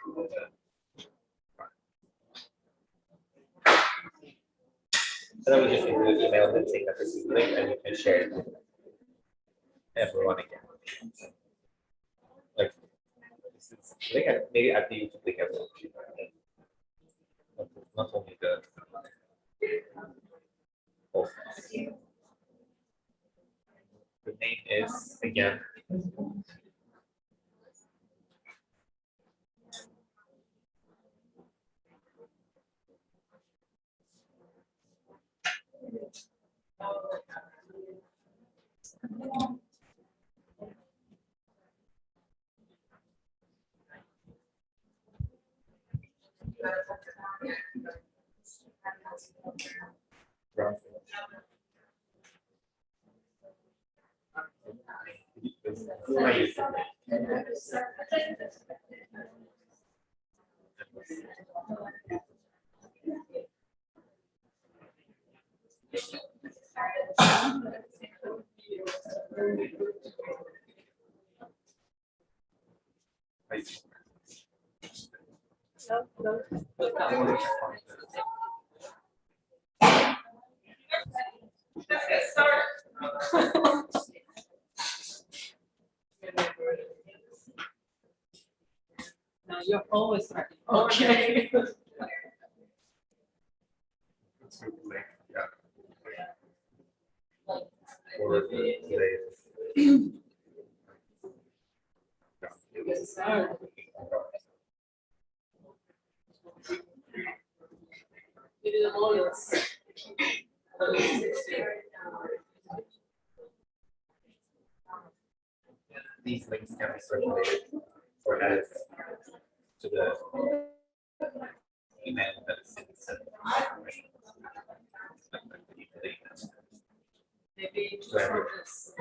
So then we just need to email them saying that this is the link and you can share it with everyone again. Like this is link and maybe add the YouTube link as well. Not only the post. The name is again No, you're always right. Okay. for today. Yes, sir. It is always. These links can be circulated or added to the email that is sent. Maybe just for this.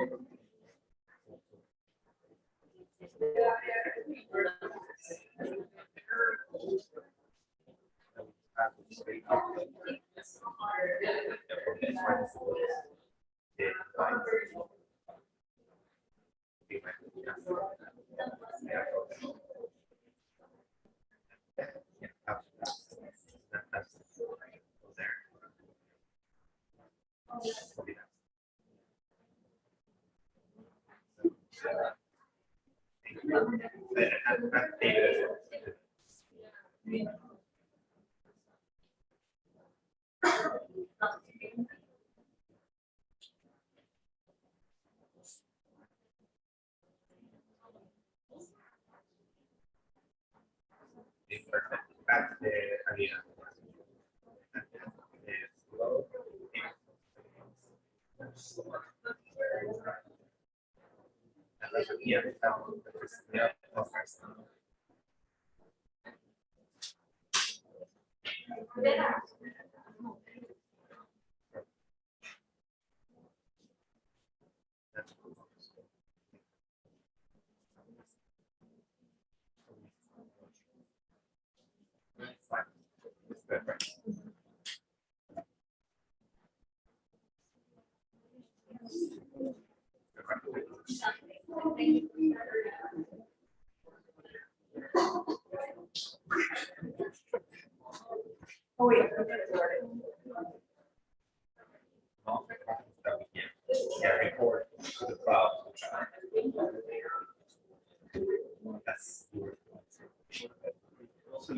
Oh, yeah. Yeah, record to the cloud. That's also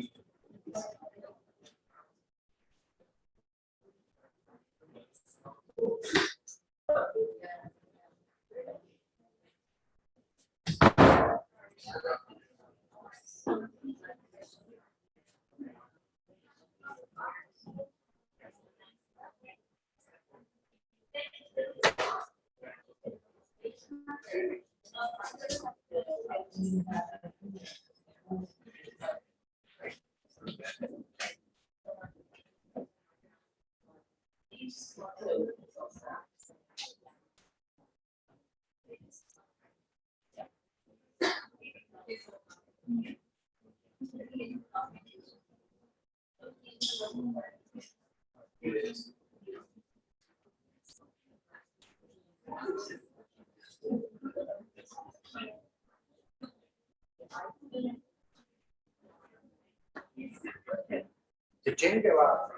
To change the law.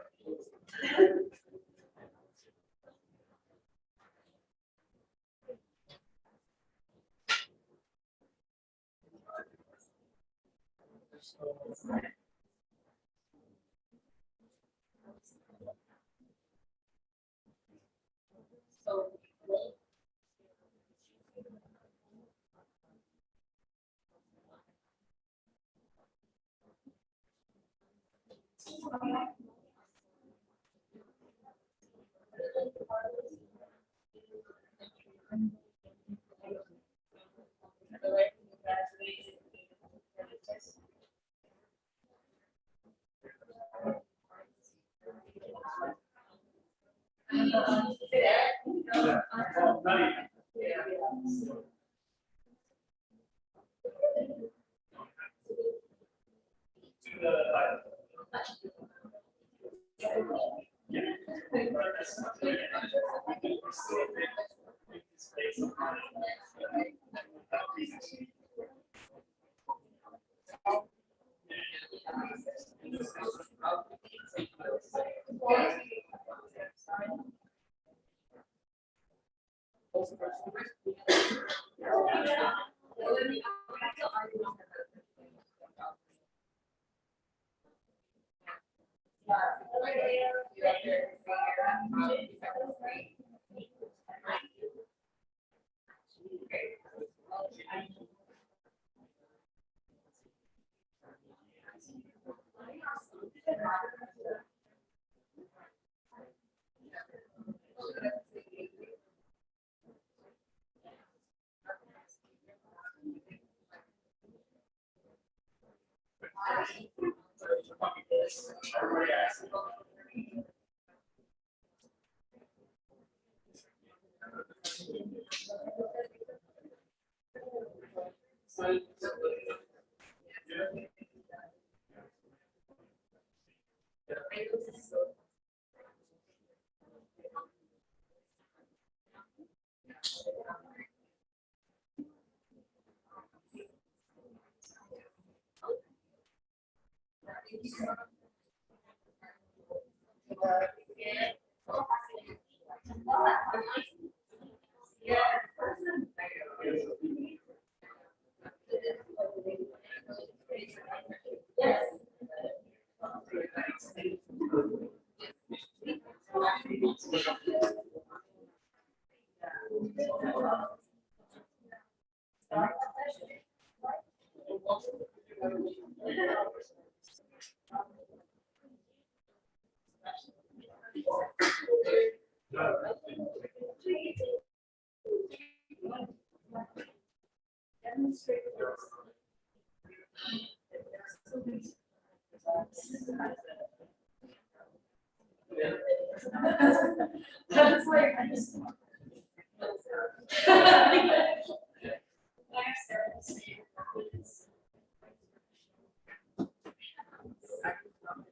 That's like, I just.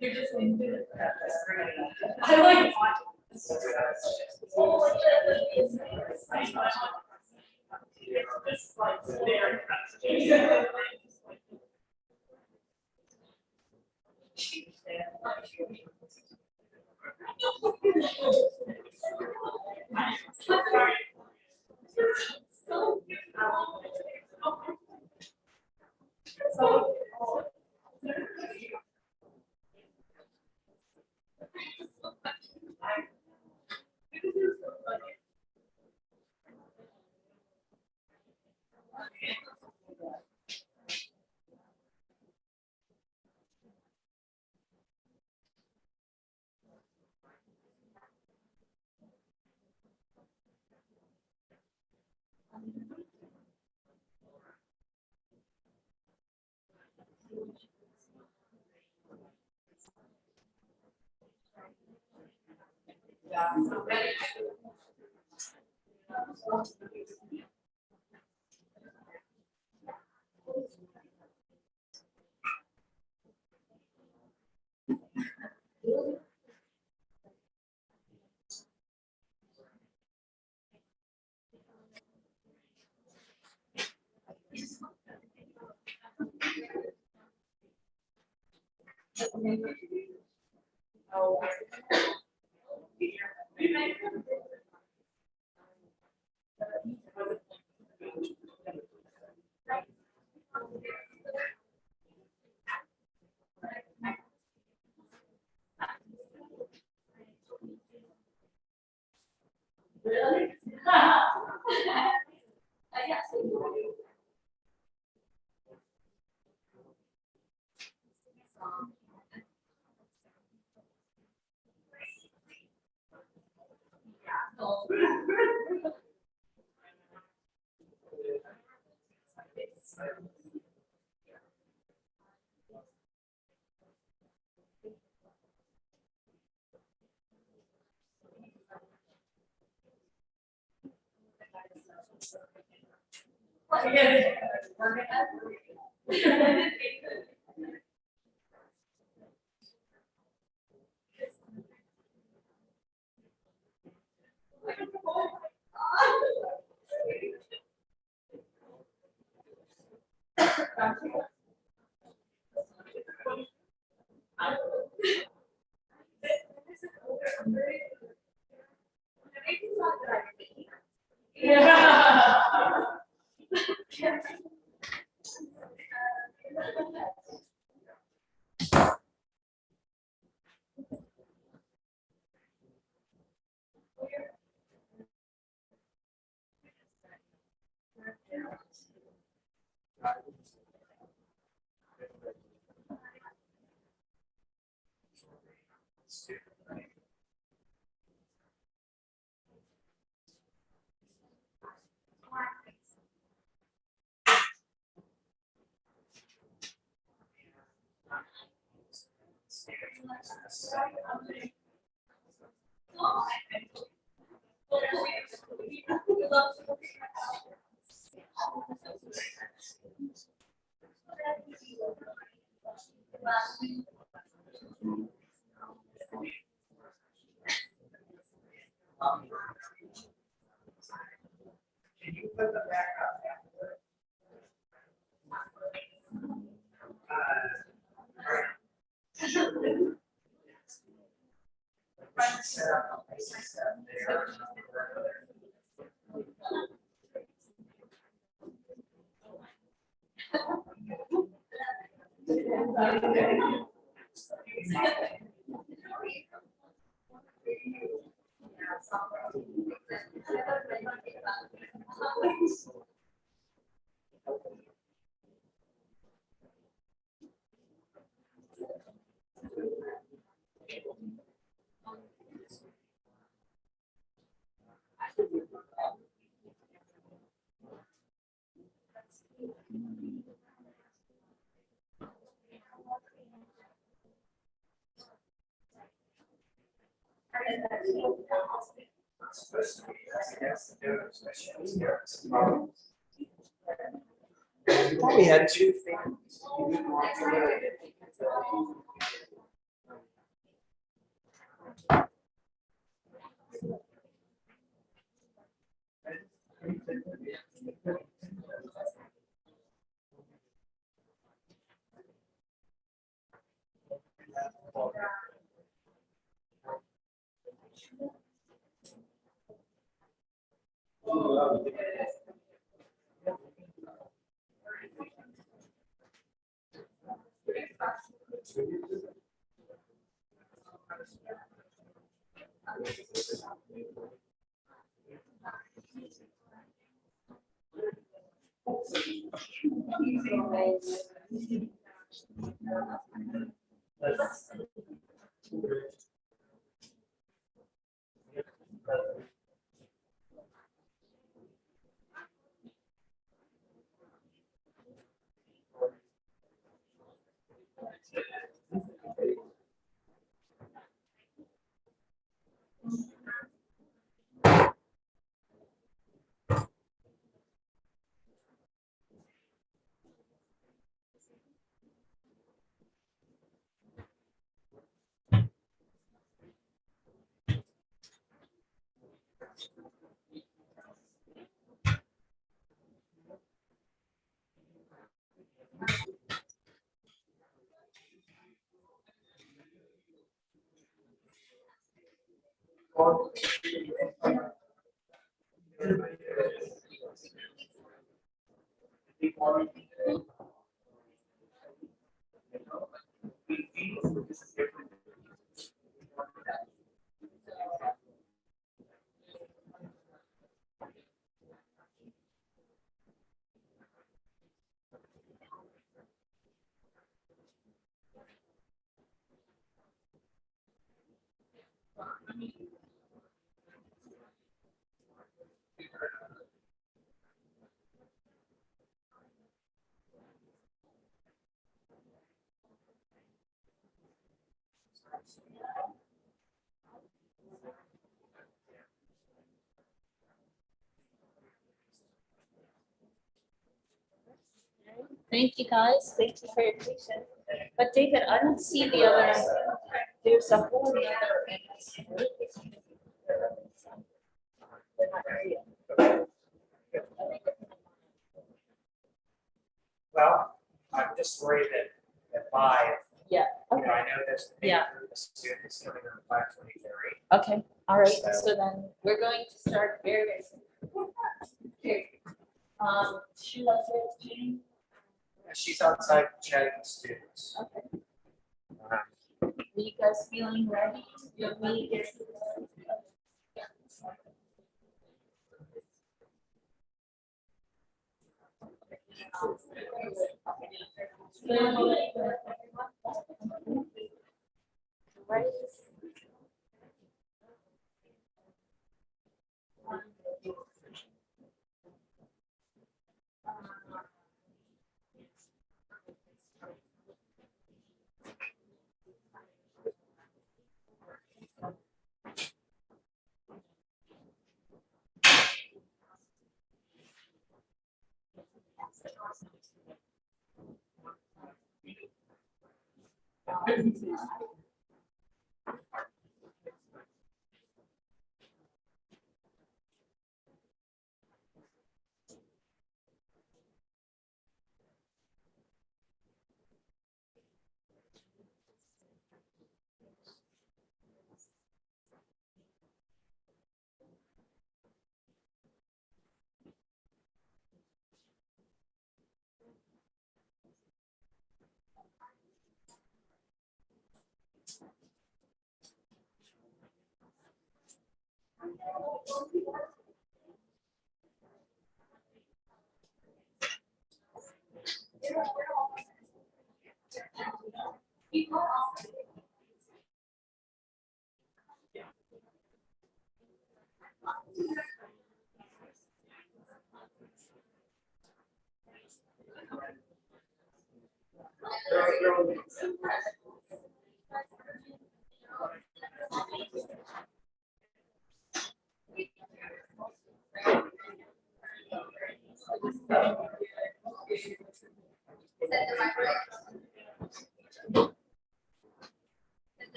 You're just into it. I like Oh. Really? I guess. Can you put the back up? I thought we had two things. Thank you, guys. Thank you for your patience. But David, I don't see the other, there's a whole other. Well, I'm just worried that live, Yeah, you know, I know there's a big Yeah. group of students coming on 523. okay, all right, so then we're going to start very, very soon. Okay. Sheila, Jean, She's outside chatting with students. okay, Um, are you guys feeling ready? You me? Right.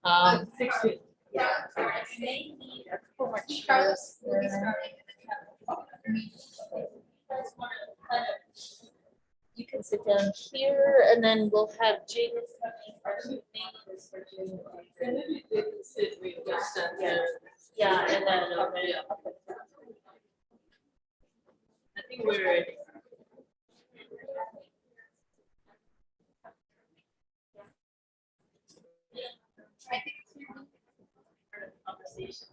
Um, maybe a couple more chairs there. You can sit down here and then we'll have James coming. Yeah, and then. I think we're ready. Conversation.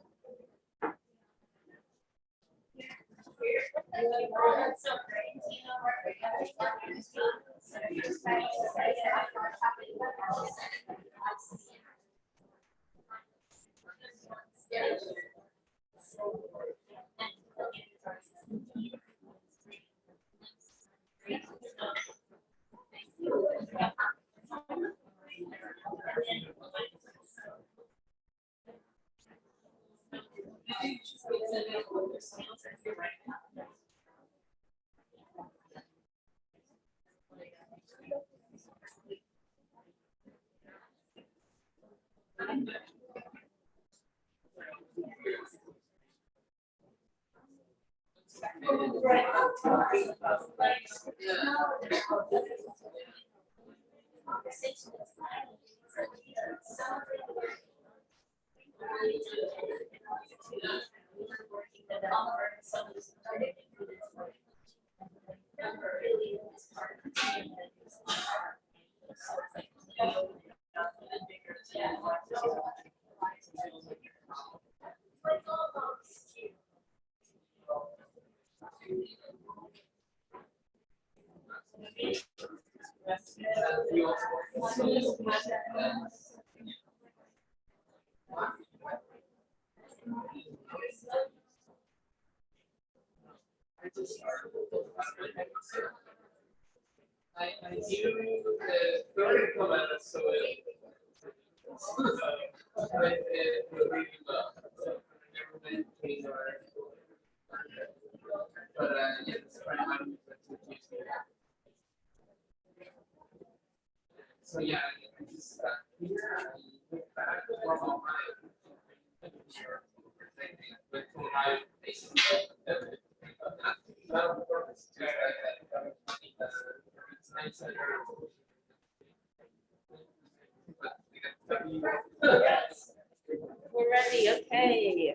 I knew the third command, so it really well. Never been paid or. But yeah, it's fine. I'm so yeah, I just here I look back from all my went to my basically science center. Yes. We're ready, okay.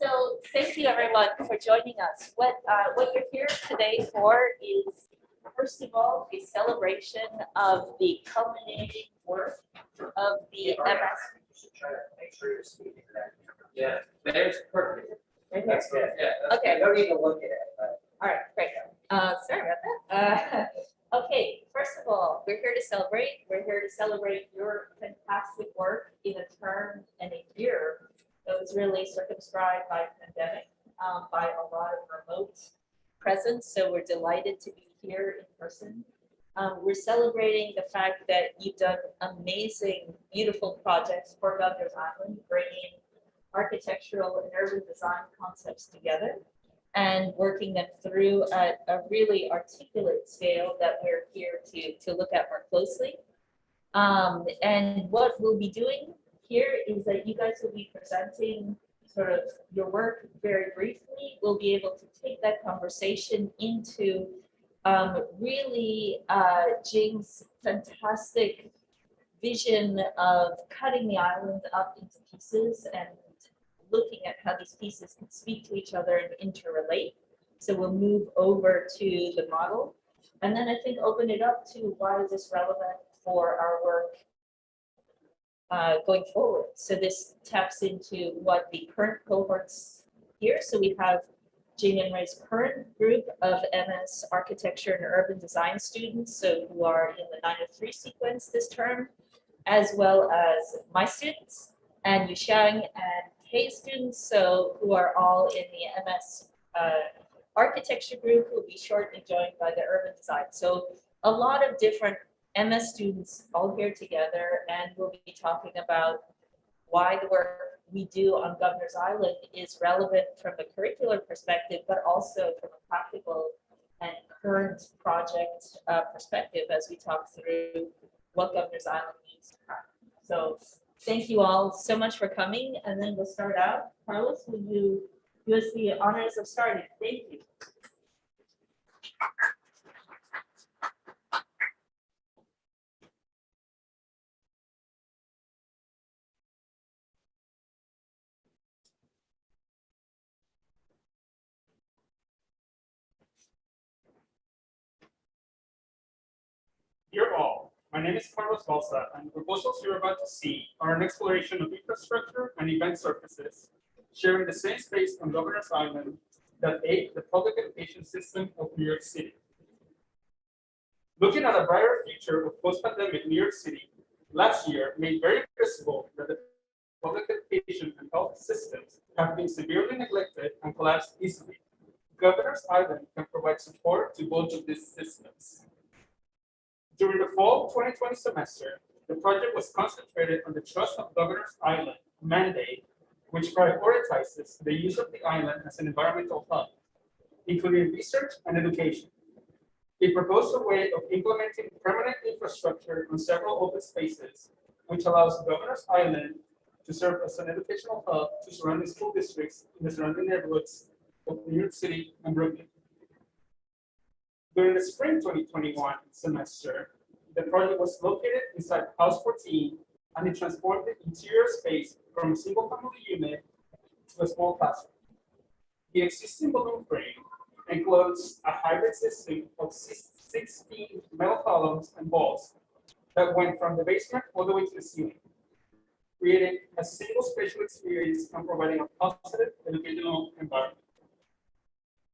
So thank you everyone for joining us. What you're here today for is, first of all, a celebration of the culminating work of the MS. Make sure you're speaking that. Yeah, there's perfect. Right here. That's good. Yeah. Okay. You don't need to look at it, but. All right, great. Sorry about that. Okay, first of all, we're here to celebrate. We're here to celebrate your fantastic work in a term and a year that was really circumscribed by pandemic, by a lot of remote presence. So we're delighted to be here in person. We're celebrating the fact that you've done amazing, beautiful projects for Governor's Island, bringing architectural and urban design concepts together and working them through at a really articulate scale that we're here to look at more closely. And what we'll be doing here is that you guys will be presenting sort of your work very briefly. We'll be able to take that conversation into really James' fantastic vision of cutting the island up into pieces and looking at how these pieces can speak to each other and interrelate. So we'll move over to the model and then I think open it up to why is this relevant for our work going forward. So this taps into what the current cohorts here. So we have Jane and Ray's current group of MS Architecture and Urban Design students, so who are in the 903 sequence this term, as well as my students and Yushang and Kay students, so who are all in the MS Architecture group, who will be shortly joined by the Urban Design. So a lot of different MS students all here together, and we'll be talking about why the work we do on Governor's Island is relevant from a curricular perspective, but also from a practical and current project perspective as we talk through what Governor's Island means. So thank you all so much for coming, and then we'll start out. Carlos, will you do us the honors of starting? Thank you. Dear all, My name is Carlos Balsa, and the proposals you're about to see are an exploration of infrastructure and event surfaces sharing the same space on Governor's Island that aid the public education system of New York City. Looking at a brighter future of post-pandemic New York City, last year made very visible that the public education and health systems have been severely neglected and collapsed easily. Governor's Island can provide support to both of these systems. During the fall 2020 semester, the project was concentrated on the Trust of Governor's Island mandate, which prioritizes the use of the island as an environmental hub, including research and education. It proposed a way of implementing permanent infrastructure on several open spaces, which allows Governor's Island to serve as an educational hub to surrounding school districts in the surrounding neighborhoods of New York City and Brooklyn. During the spring 2021 semester, the project was located inside House 14, and it transformed the interior space from a single-family unit to a small classroom. The existing balloon frame enclosed a hybrid system of 16 metal columns and walls that went from the basement all the way to the ceiling, creating a single spatial experience and providing a positive educational environment.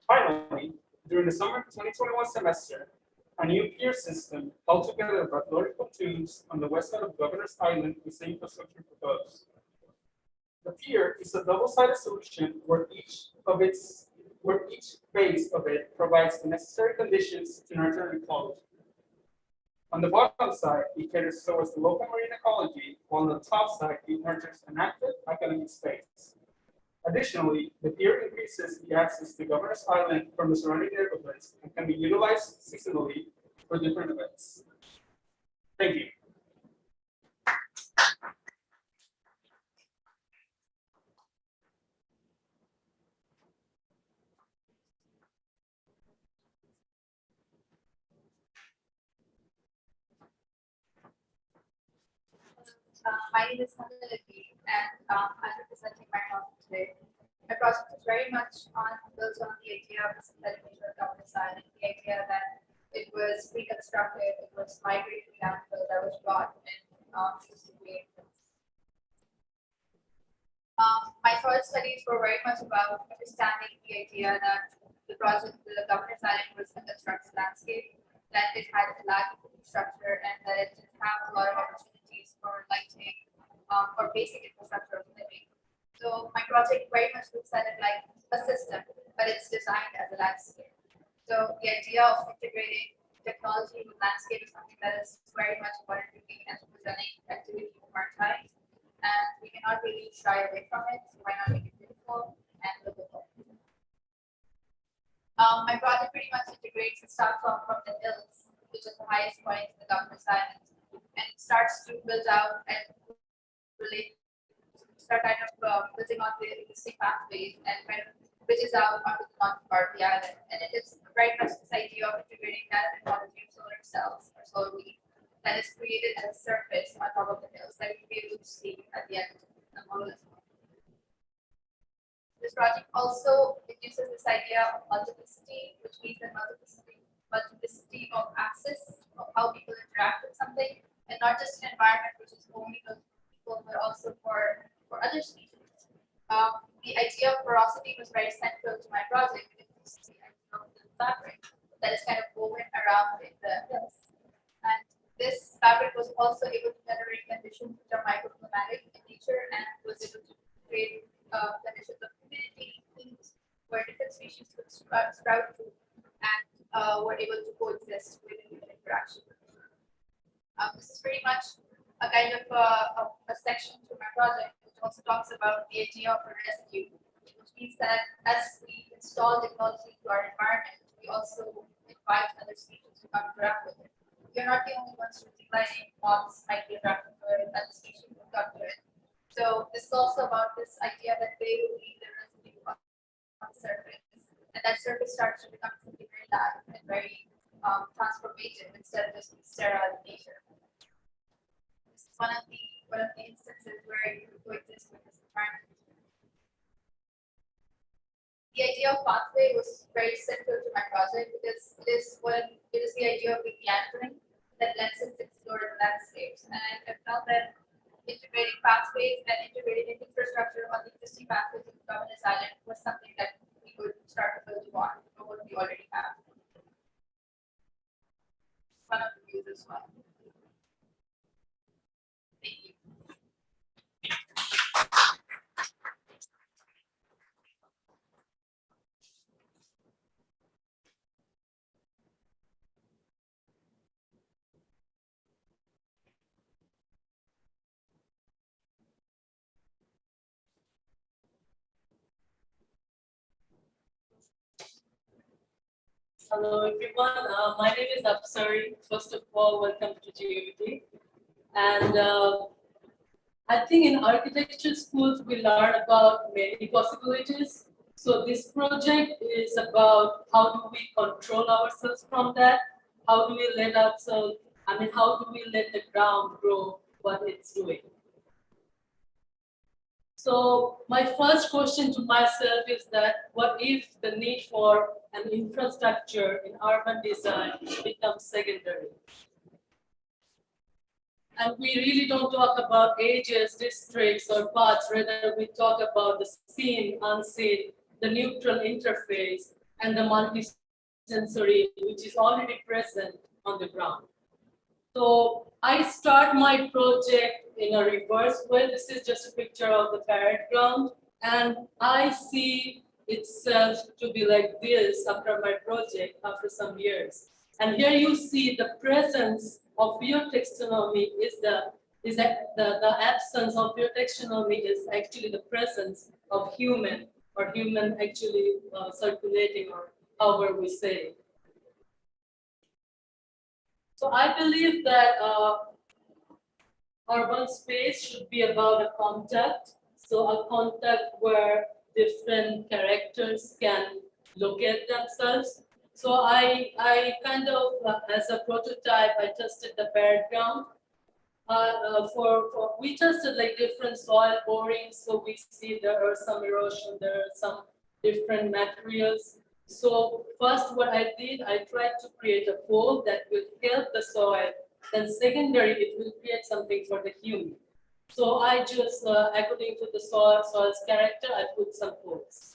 Finally, during the summer 2021 semester, a new pier system held together backdoor pontoons on the west side of Governor's Island with the infrastructure proposed. The pier is a double-sided solution where each phase of it provides the necessary conditions to nurture ecology. On the bottom side, it caters towards the local marine ecology, while on the top side, it nurtures an active academic space. Additionally, the pier increases the access to Governor's Island from the surrounding neighborhoods and can be utilized seasonally for different events. Thank you. My name is Hanalaki, and I'm representing my project today. My project is very much built on the idea of the synthetic nature of Governor's Island, the idea that it was reconstructed, it was migrated downhill, that was brought in used to create this. My short studies were very much about understanding the idea that the Governor's Island was a constructed landscape, that it had a lack of infrastructure, and that it didn't have a lot of opportunities for lighting or basic infrastructure of living. So my project very much looks at it like a system, but it's designed as a landscape. So the idea of integrating technology with landscape is something that is very much important to me and presenting activity from our time. And we cannot really shy away from it. So why not make it beautiful and livable? My project pretty much integrates and starts off from the hills, which is the highest point in the Governor's Island, and it starts to build out and start kind of building on the existing pathways and kind of bridges out onto the north part of the island. And it is very much this idea of integrating that technology of solar cells or solar leaf that is created as a surface on top of the hills that you'll be able to see at the end of all this. This project also uses this idea of multiplicity, which means that multiplicity of access of how people interact with something, and not just an environment which is only for people, but also for other species. The idea of porosity was very central to my project because the idea of the fabric that is kind of woven around in the hills. And this fabric was also able to generate conditions which are microclimatic in nature and was able to create conditions of humidity, heat, where different species could sprout to and were able to coexist with human interaction. This is pretty much a kind of a section to my project, which also talks about the idea of a rescue, which means that as we install technology to our environment, we also invite other species to come interact with it. We are not the only ones using lighting. Moths might be attracted to it, other species will come to it. So this is also about this idea that they will leave their residue on the surface, and that surface starts to become something very live and very transformative instead of just sterile in nature. This is one of the instances where you coexist with this environment. The idea of pathway was very central to my project because it is the idea of meandering. that lets us explore landscapes. And I found that integrating pathways and integrating infrastructure on the existing pathways of Governors Island was something that we could start to build upon for what we already have. One of the views as well. Thank you. Hello everyone, my name is Apsari. First of all, welcome to GUT. And I think in architecture schools, we learn about many possibilities. So this project is about how do we control ourselves from that? How do we let ourselves, how do we let the ground grow what it's doing? So my first question to myself is that what if the need for an infrastructure in urban design becomes secondary? And we really don't talk about ages, districts, or paths, rather we talk about the seen, unseen, the neutral interface, and the multi-sensory, which is already present on the ground. So I start my project in a reverse way. This is just a picture of the parade ground. And I see itself to be like this after my project, after some years. And here you see the presence of biotaxonomy is the absence of biotaxonomy is actually the presence of human or human actually circulating, or however we say. So I believe that urban space should be about a contact. So a contact where different characters can locate themselves. So I kind of, as a prototype, I tested the parade ground. We tested like different soil borings. So we see there are some erosion, there are some different materials. So first what I did, I tried to create a pole that will help the soil. Then secondary, it will create something for the human. So I just, according to the soil's character, I put some poles.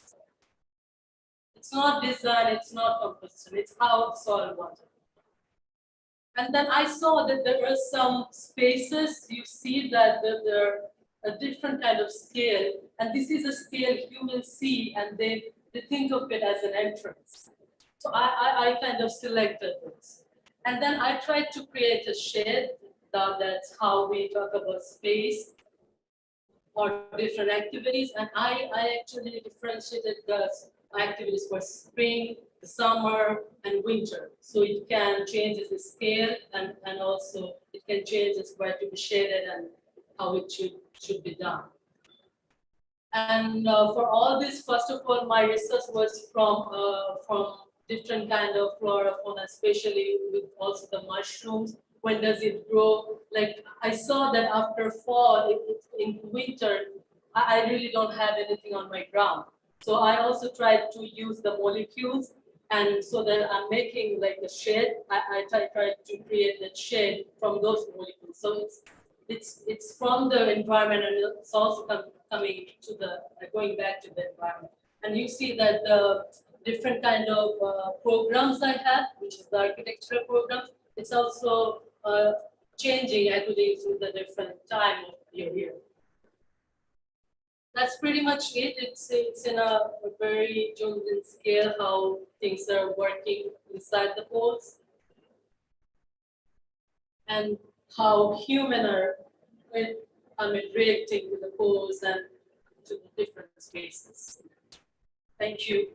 It's not design, it's not composition, it's how the soil wanted. And then I saw that there are some spaces, you see that there are a different kind of scale. And this is a scale humans see, and they think of it as an entrance. So I kind of selected this. And then I tried to create a shed. That's how we talk about space or different activities. And I actually differentiated the activities for spring, summer, and winter. So it can change the scale, and also it can change where to be shaded and how it should be done. And for all this, first of all, my research was from different kind of flora, fauna, especially with also the mushrooms. When does it grow? Like I saw that after fall, in winter, I really don't have anything on my ground. So I also tried to use the molecules, and so that I'm making like a shade. I tried to create that shade from those molecules. So it's from the environment, and it's also coming to the going back to the environment. And you see that the different kind of programs I have, which is the architectural programs, it's also changing according to the different time of your year. That's pretty much it. It's in a very Jungian scale how things are working inside the poles, and how human are reacting to the poles and to the different spaces. Thank you.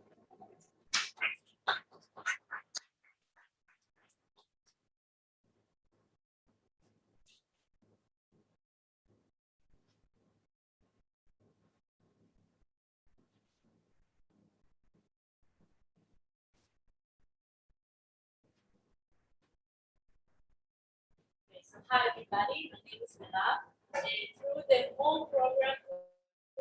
So hi everybody, my name is Mela. And through the whole program,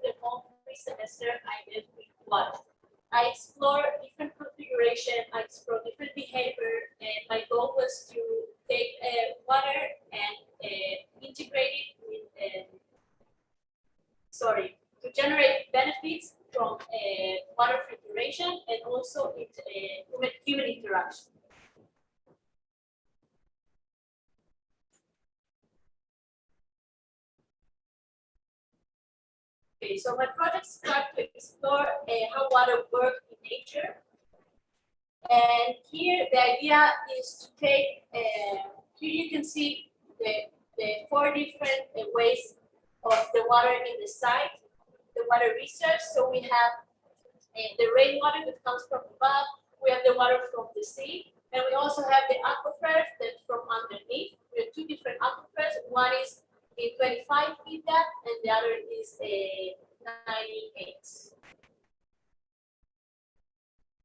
the whole semester, I did what? I explore different configuration, I explore different behavior, and my goal was to take a water and integrate it with, to generate benefits from water filtration and also human interaction. Okay, so my project start to explore how water works in nature. And here the idea is to take, here you can see the 4 different ways of the water in the site, the water research. So we have the rainwater that comes from above, we have the water from the sea, and we also have the aquifers that from underneath. We have 2 different aquifers. One is in 25 feet depth, and the other is 98.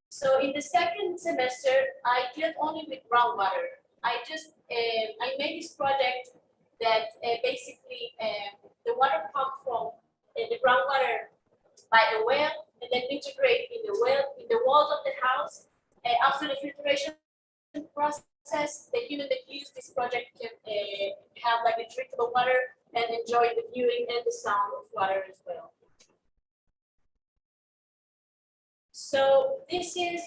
So in the second semester, I dealt only with groundwater. I made this project that basically the water pumped from the groundwater by a well and then integrate in the well, in the walls of the house. After the filtration process, the human that use this project can have like a drinkable water and enjoy the viewing and the sound of water as well. So this is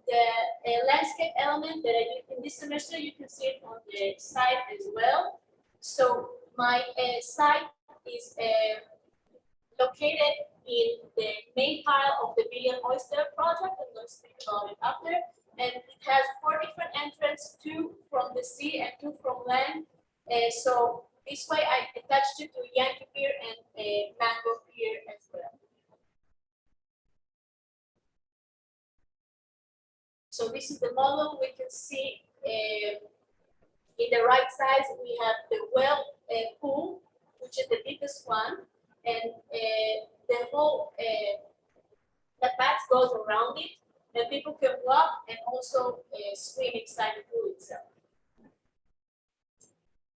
the landscape element that I did in this semester. You can see it on the site as well. So my site is located in the main pile of the Billion Oyster project. I'm going to speak about it after. And it has 4 different entrances, 2 from the sea and 2 from land. So this way I attached it to Yankee Pier and Mango Pier as well. So this is the model. We can see in the right side, we have the well pool, which is the biggest one. And the whole, the path goes around it, and people can walk and also swim inside the pool itself.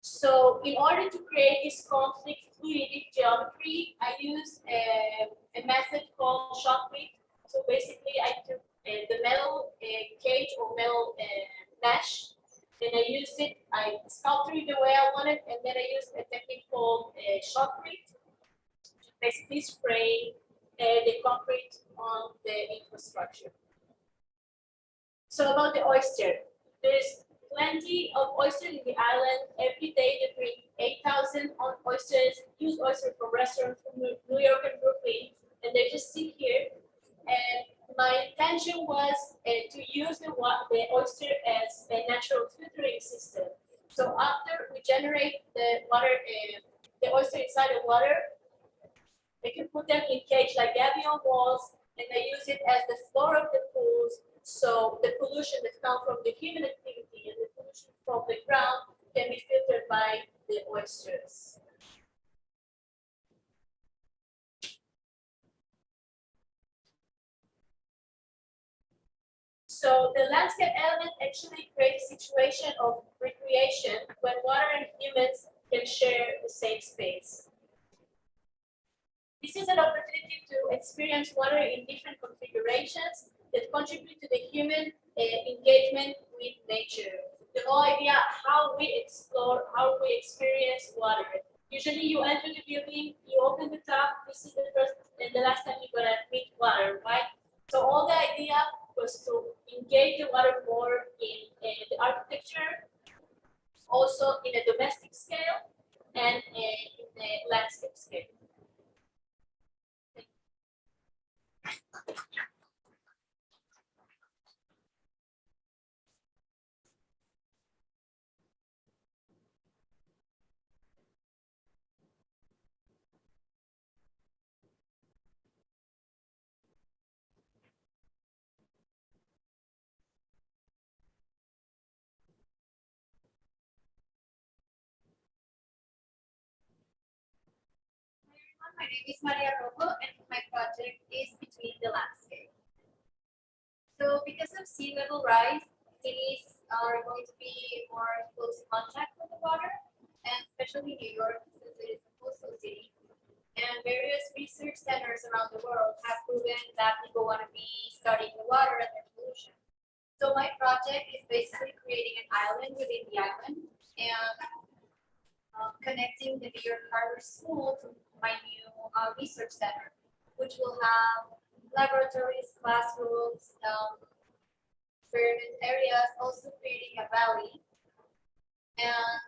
So in order to create this conflict fluidic geometry, I used a method called shotcrete. So basically I took the metal cage or metal mesh, and I used it, I sculpted it the way I wanted, and then I used a technique called shotcrete, basically spraying the concrete on the infrastructure. So about the oyster, there's plenty of oysters in the island. Every day they bring 8,000 oysters, used oysters from restaurants from New York and Brooklyn, and they just sit here. And my intention was to use the oyster as a natural filtering system. So after we generate the water, the oyster inside the water, they can put them in cage like gabion walls, and they use it as the floor of the pools. So the pollution that comes from the human activity and the pollution from the ground can be filtered by the oysters. So the landscape element actually creates a situation of recreation when water and humans can share the same space. This is an opportunity to experience water in different configurations that contribute to the human engagement with nature. The whole idea how we explore, how we experience water. Usually you enter the building, you open the tap, this is the first and the last time you're gonna meet water, right? So all the idea was to engage the water more in the architecture, also in a domestic scale and in the landscape scale. My name is Maria Rojo, and my project is Between the Landscape. So because of sea level rise, cities are going to be more close contact with the water, and especially New York, since it is a coastal city. And various research centers around the world have proven that people want to be studying the water and the pollution. So my project is basically creating an island within the island, and connecting the New York Harbor School to my new research center, which will have laboratories, classrooms, experiment areas, also creating a valley, and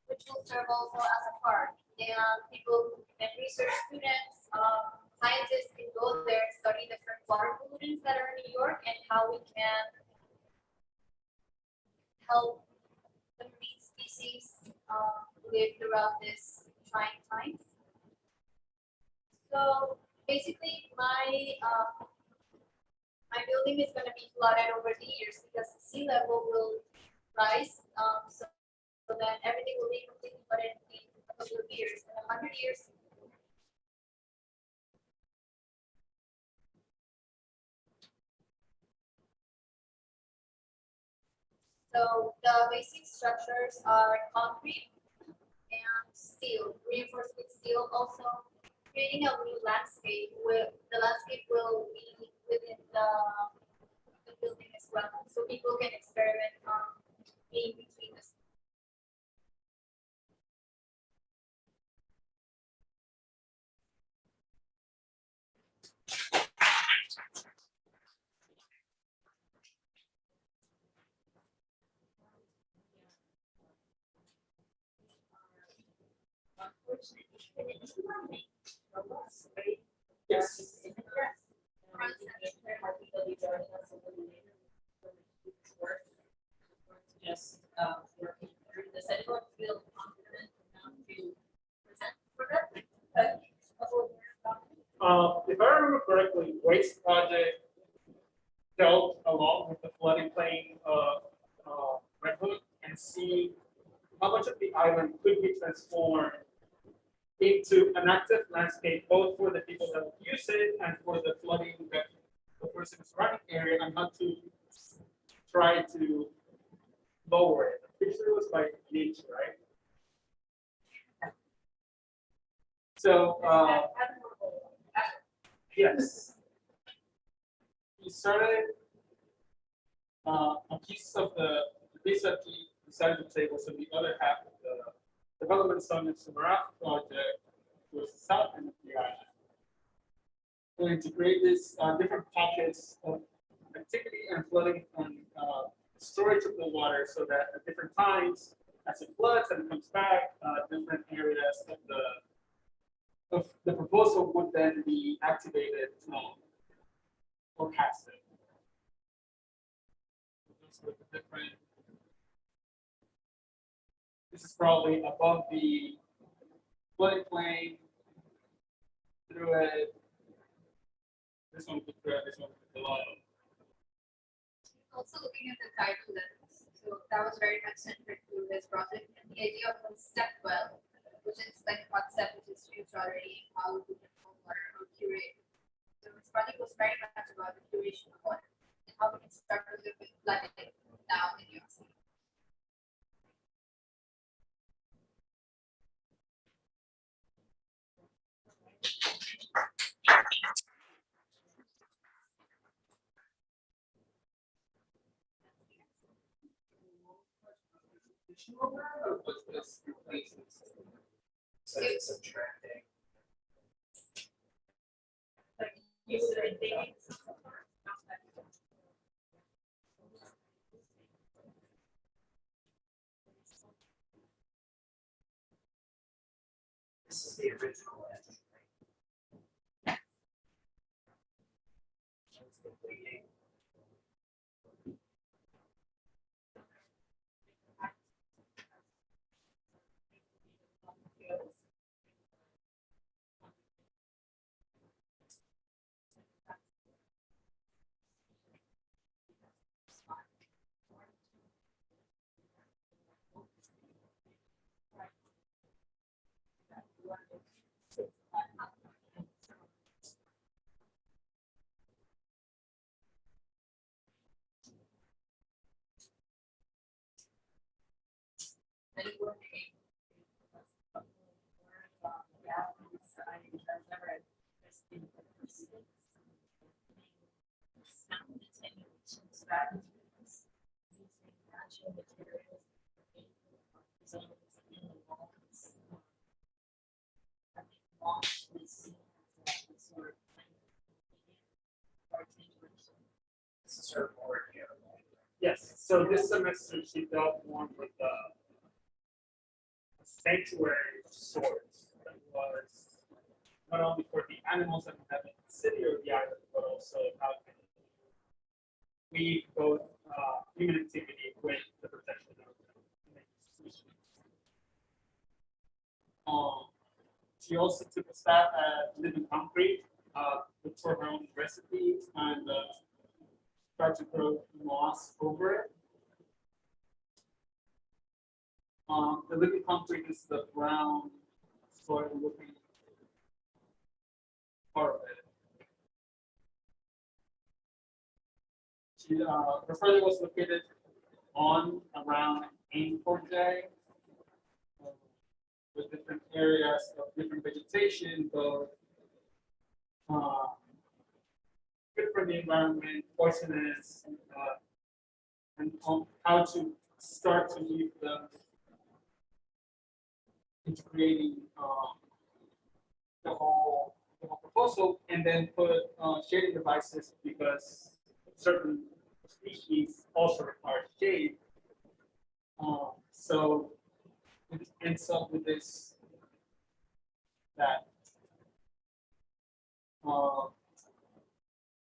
which will serve also as a park. And people and research students, scientists can go there and study different water pollutants that are in New York and how we can help the marine species live throughout this trying times. So basically, my building is going to be flooded over the years because the sea level will rise. So then everything will be completely flooded in a couple of years. In 100 years, so the basic structures are concrete and steel, reinforced with steel. Also, creating a new landscape where the landscape will be within the building as well, so people can experiment being between the. Yes. Just working through this. Anyone feel confident enough to present for that? If I remember correctly, Waste Project dealt along with the flooding plain of Red Hook and see how much of the island could be transformed into an active landscape, both for the people that would use it and for the flooding that the person surrounding area, and how to try to lower it. The picture was by nature, right? So, yes. He started a piece of the piece that he decided to take was on the other half of the development zone in Sumerath project, was the south end of the island. Going to create these different pockets of activity and flooding and storage of the water, so that at different times, as it floods and comes back, different areas of the proposal would then be activated or passive. With the different, this is probably above the flooding plain, through it. This one would through it, this one would below. Also looking at the tidal levels, so that was very much centered to this project, and the idea of a step well, which is like a concept which is used already in how we control water or curate. So this project was very much about the curation of water and how we can start to live with flooding now in New York City. Or was this replacing? So it's subtracting. User thinking. This is the original edge. That's the bleeding. Sound attenuation strategies using natural materials launch this sort of This is her board here. Yes, so this semester she dealt more with the sanctuary of sorts that was not only for the animals that we have in the city or the island, but also how can we both human activity with the protection of the species. She also took a stab at living concrete, looked for her own recipes and tried to grow moss over it. The living concrete is the brown soil looking part of it. Her project was located on around Aim4J with different areas of different vegetation, both good for the environment, poisonous, and how to start to leave them into creating the whole proposal, and then put shading devices because certain species also require shade. So it ends up with this that.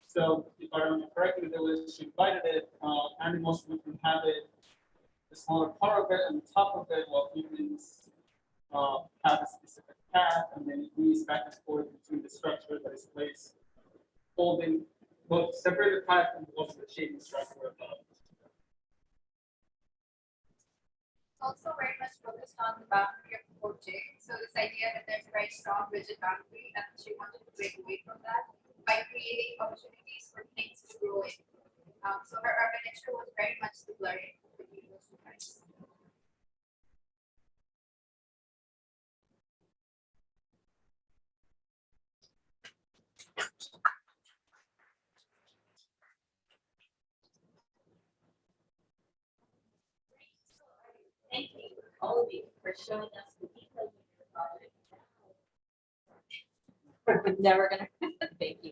So if I remember correctly, there was she invited it, animals would inhabit the smaller part of it and the top of it, while humans have a specific path, and then it moves back and forth between the structure that is placed, holding both separated path and also the shading structure above. Also very much focused on the boundary of 4J. So this idea that there's a very strong rigid boundary, and she wanted to break away from that by creating opportunities for things to grow in. So her architecture was very much the blurring between those two kinds. Thank you, all of you, for showing us the details of your project. We're never gonna, thank you.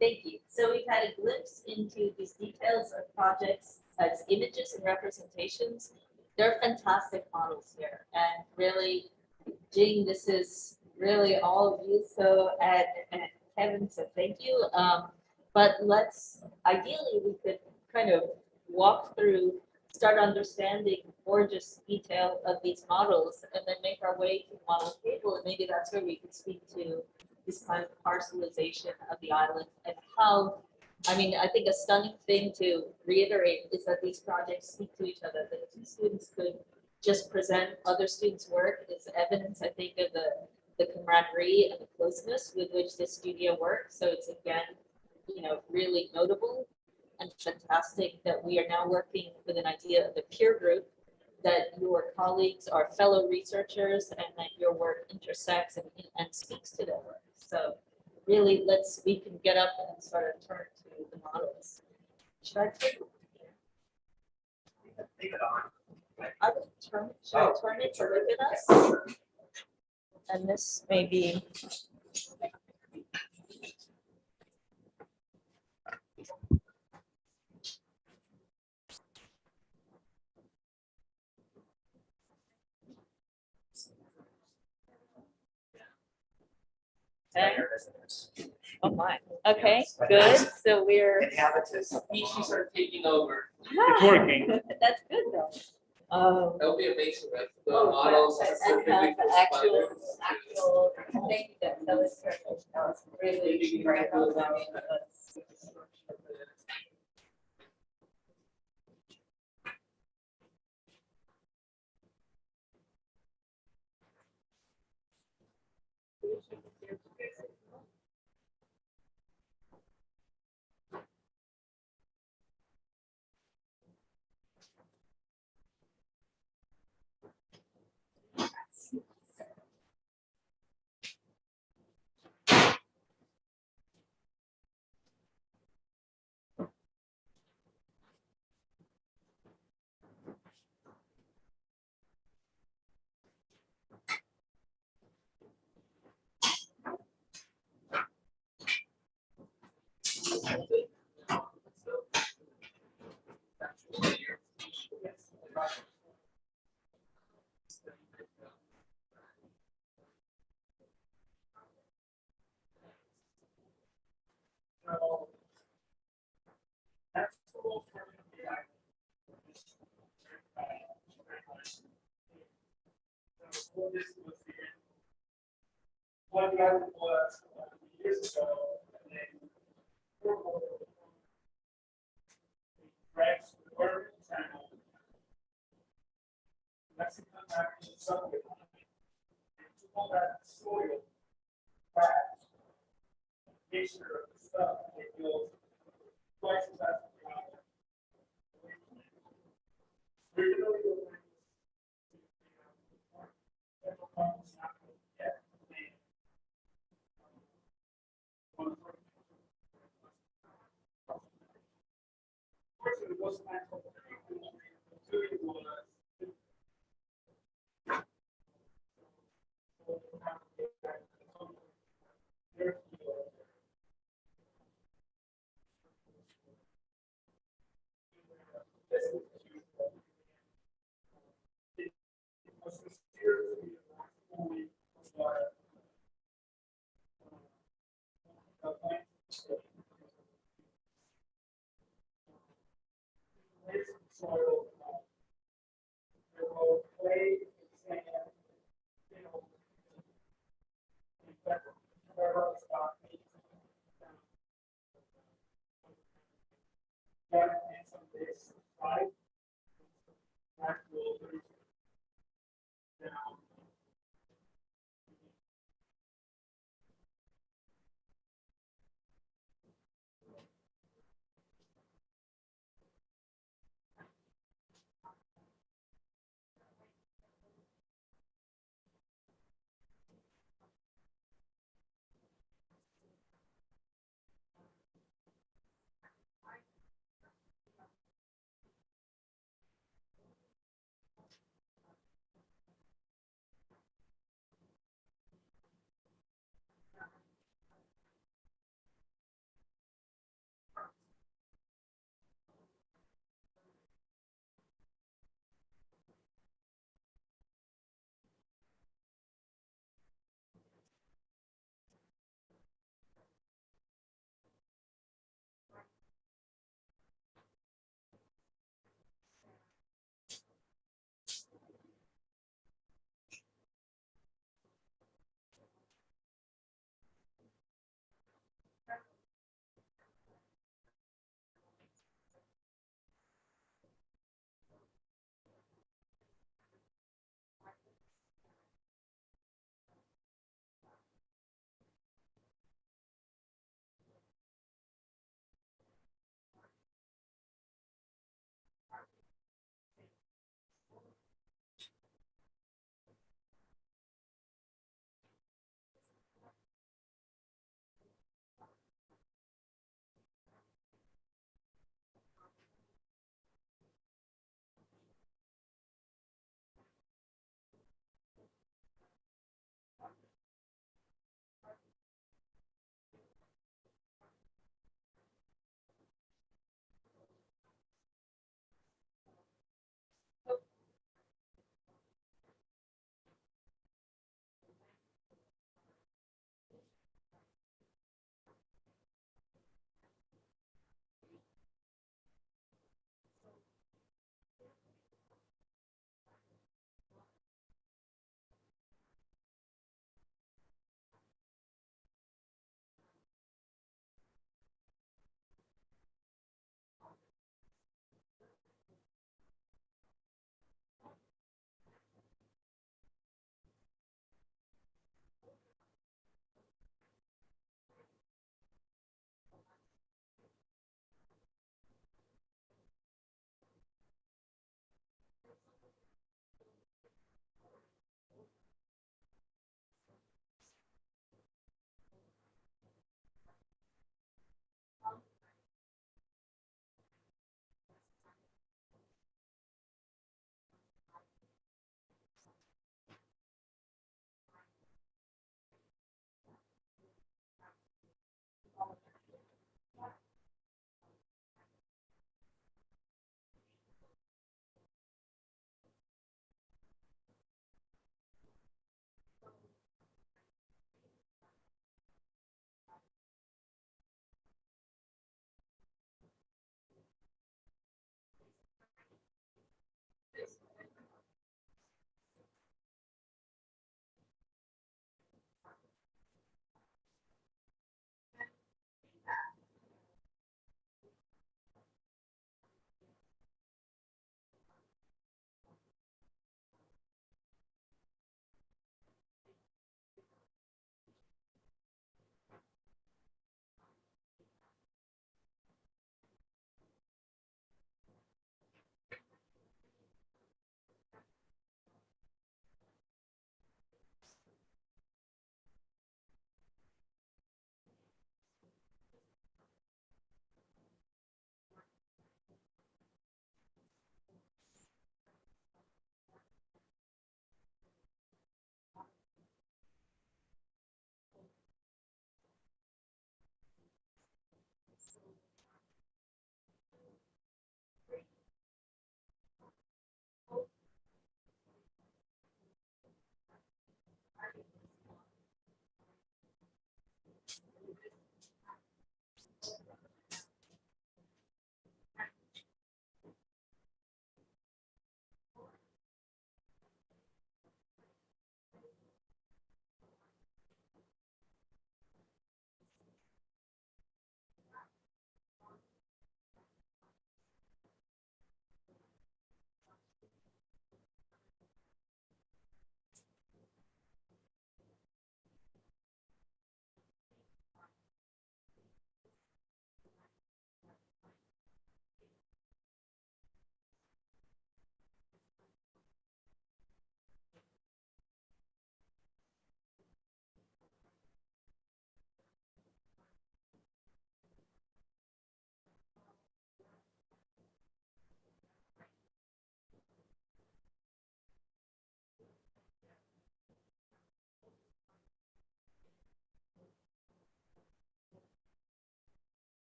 Thank you. So we've had a glimpse into these details of projects as images and representations. They're fantastic models here, and really, Jing, this is really all of you. So, and Kevin, so thank you. But ideally, we could kind of walk through, start understanding more just detail of these models, and then make our way to the model table. And maybe that's where we could speak to this kind of parcelization of the island and how, I mean, I think a stunning thing to reiterate is that these projects speak to each other. That two students could just present other students' work is evidence, I think, of the camaraderie and the closeness with which this studio works. So it's, again, really notable and fantastic that we are now working with an idea of the peer group, that your colleagues are fellow researchers and that your work intersects and speaks to their work. So really, we can get up and sort of turn to the models. Should I take Leave it on. I would turn, should I turn it to look at us? And this may be. Okay. Oh my, okay, good, so we're. Inhabitants. Species are taking over. It's working. That's good though. Oh. That would be amazing, right? The Oh, models and specifically have for actual, spiders. thank you, that was perfect, that was really very well done. So, that's cool for me. So this was the one guy was years ago, and then Rex were channel. Mexican American subway. To all that soil back, nature of the stuff, it feels twice as fast.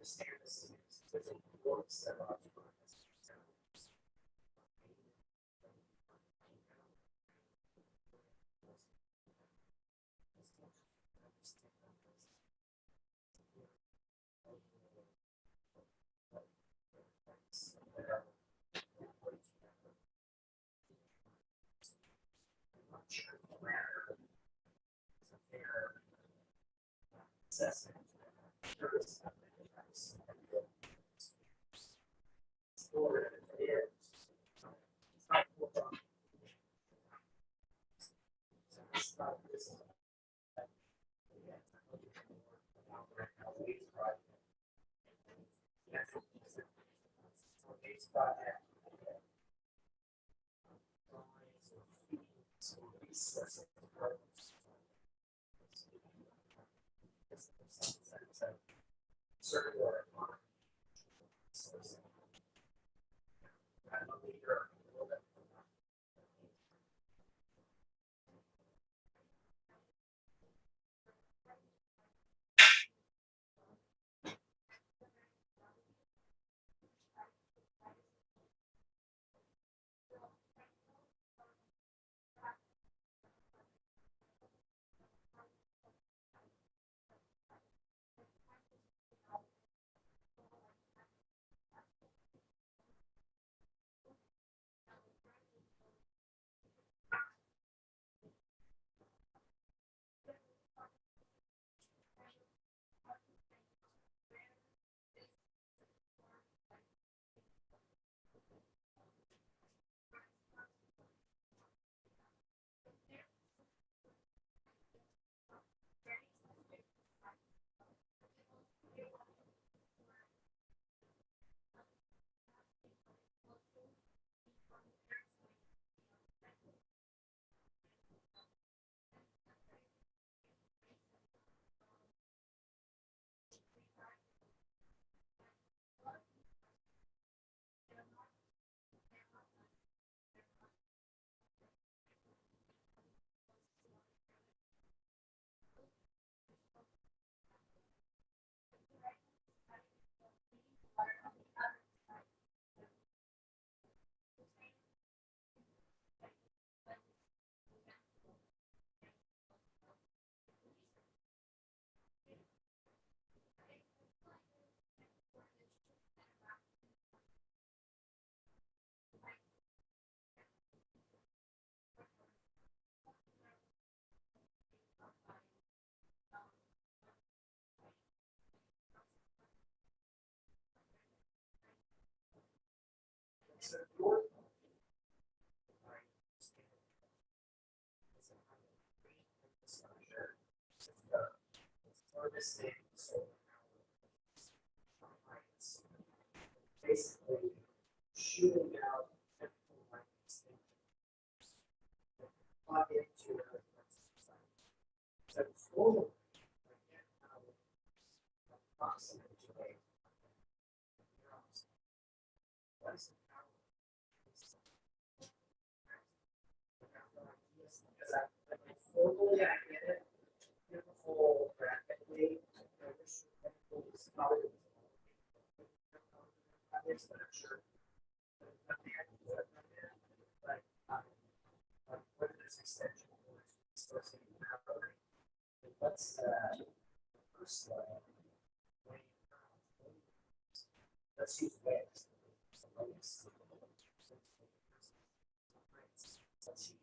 understand this. There's a works that are. Assessment. Circular. Basically, shooting out plug into the full approximate to a formally I get it, beautiful graphically, probably but I'm sure. But what is this extension? What's the first slide? Let's use waves. Let's see.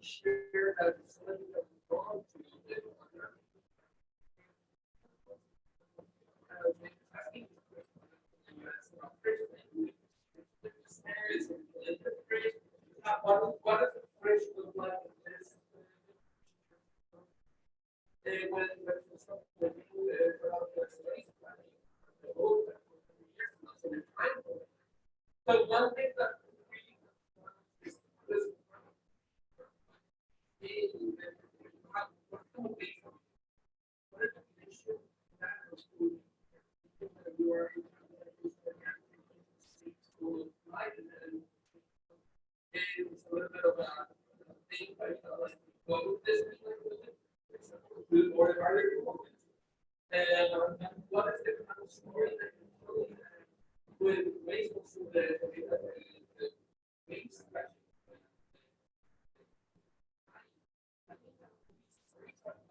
Share that somebody that we belong to, they don't want to- I think the US about fish language, there is a fish, what does the fish look like in this? They went with something that you about the space planning. The old one for 30 years, and that's in the time. But one thing that really is this what can we do? What is the issue that was food? You are life and then it's a little bit of a thing, but like what would this be like with it? It's a food or are there moments? And what is the kind of story that you tell with ways of the ways of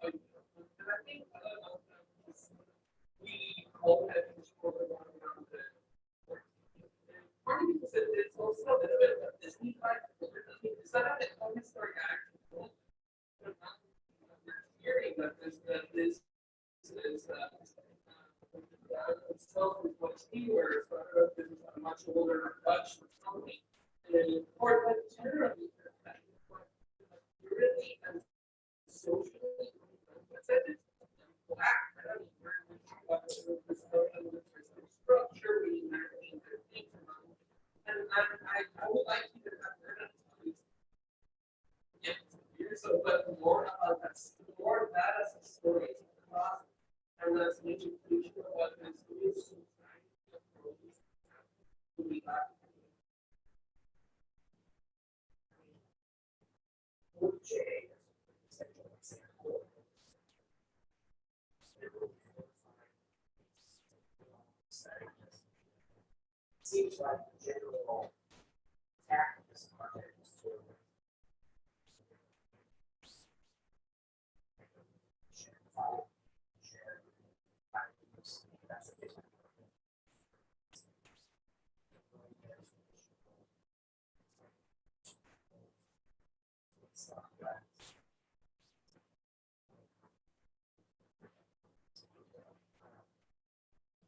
I think we all have to score around the part of it is that it's also a little bit of a Disney vibe. Is that how the comic story actually? Hearing that this is itself is much newer, so I don't know if this is a much older Dutch or something. Or but generally, really and socially, black, structure, we and I would like you to have so, but more about that, more of that as a story and as an education of what this is. Seems like the general attack of this project is to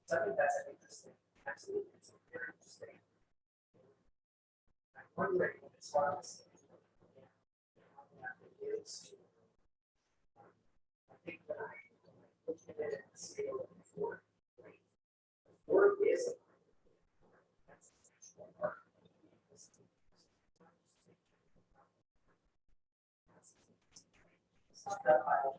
So I think that's an interesting, absolutely, it's very interesting. I'm wondering as far as how that is to, I think that I looked at it and scale before. Before is that's the actual part. It's not that I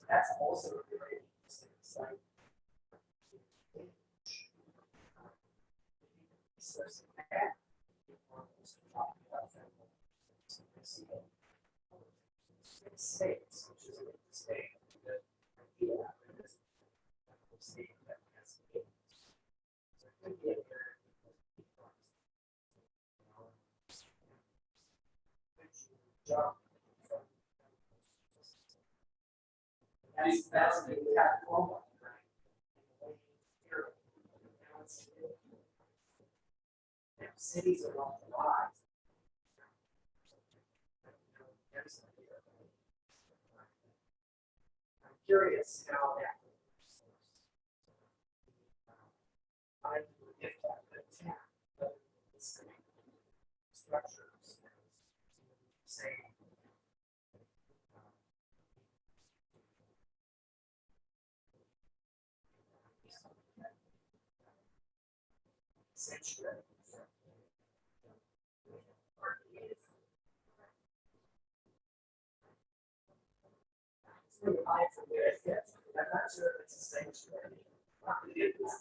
that's also a very interesting site. So that states, which is a state that idea is a state that has that's the exact formula, right? Cities are on the rise. I'm curious how that works. I if that, but it's structures. Say. Sanctuary. It's really high for me, yes. I'm not sure if it's a sanctuary.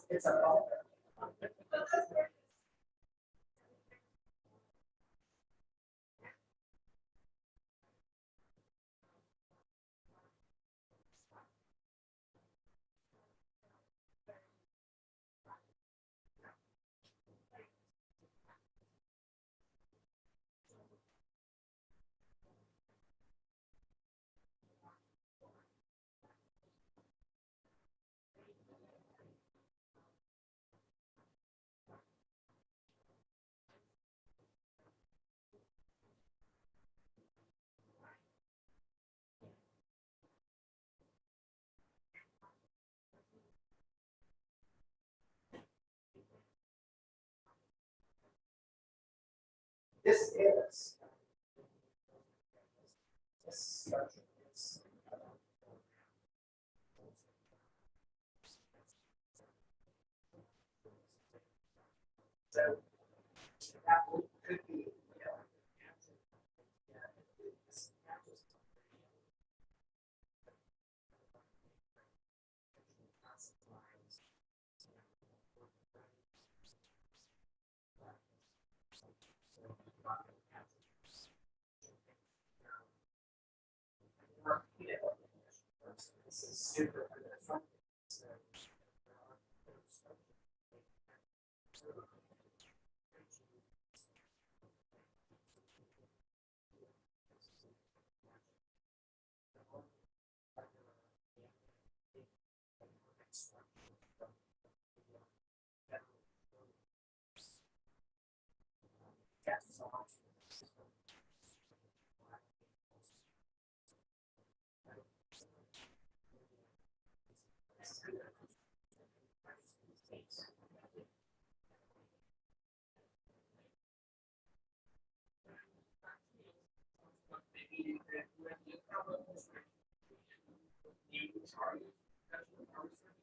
It's a buffer. This is. This structure is. So that could be, you know, this is super. Maybe that when you have a new target, that's what I was saying.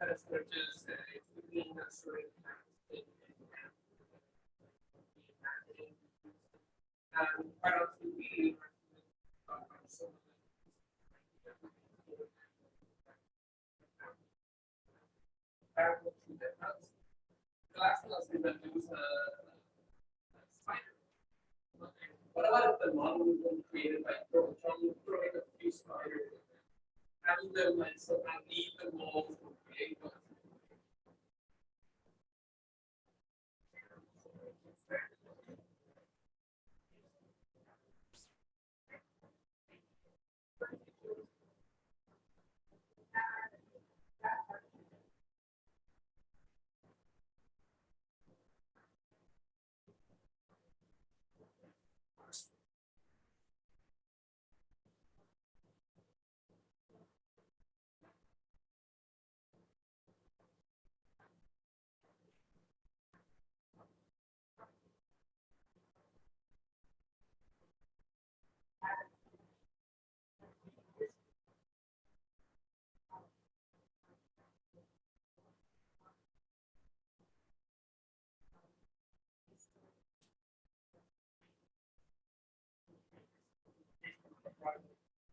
That's what just within a certain time. And quite often we some parallel to the house. The last class is that there was a spider. What about if the model was created by throwing a few spiders, having them like somehow leave the walls to create one?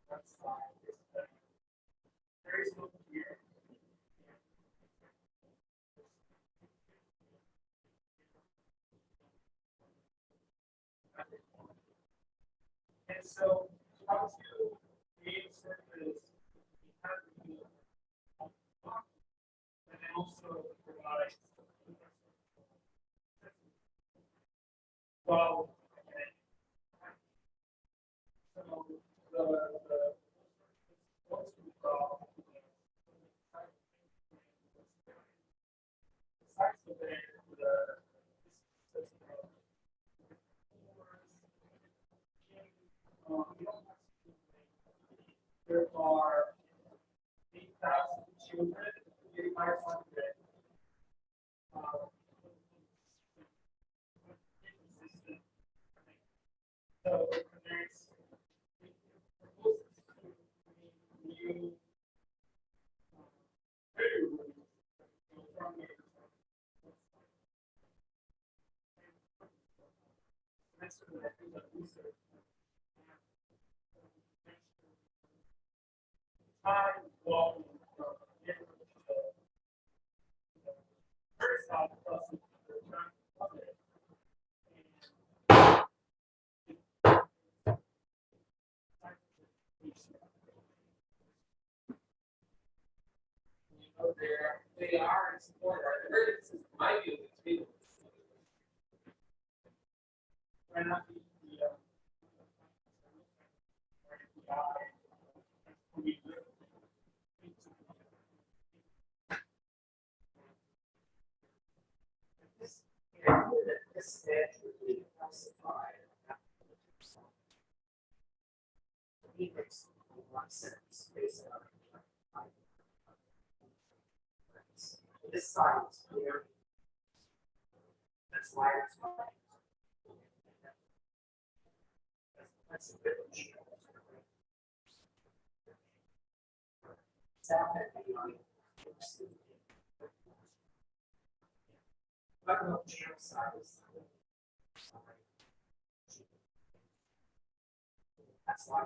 That's fine. There is no here. And so, how to create a surface, you have to do and then also provide. Well, okay. So the what's the problem? Besides the there are 8,000 children might want to. So there's new They are in support, or the emergencies, my view is people. This naturally classified. He makes one sentence based on. This side is clear. That's why it's. That's a bit of a shield. But no channel side is. That's why.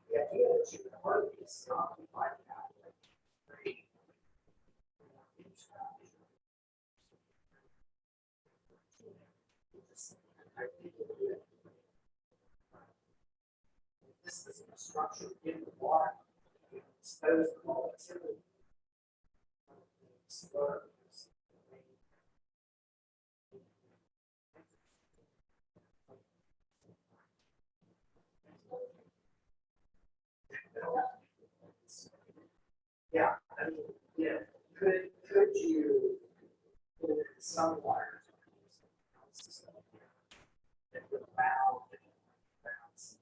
The idea that you can work is not like that. This is a structure in the water. Exposed volatility. Yeah, I mean, yeah, could you put in some wires? That would allow the bounce.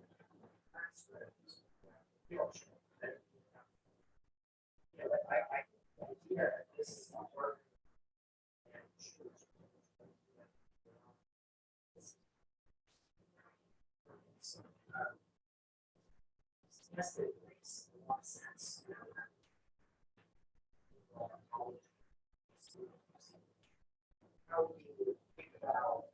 Yeah, but I hear this is not working. Yes, it makes a lot of sense. How do you think about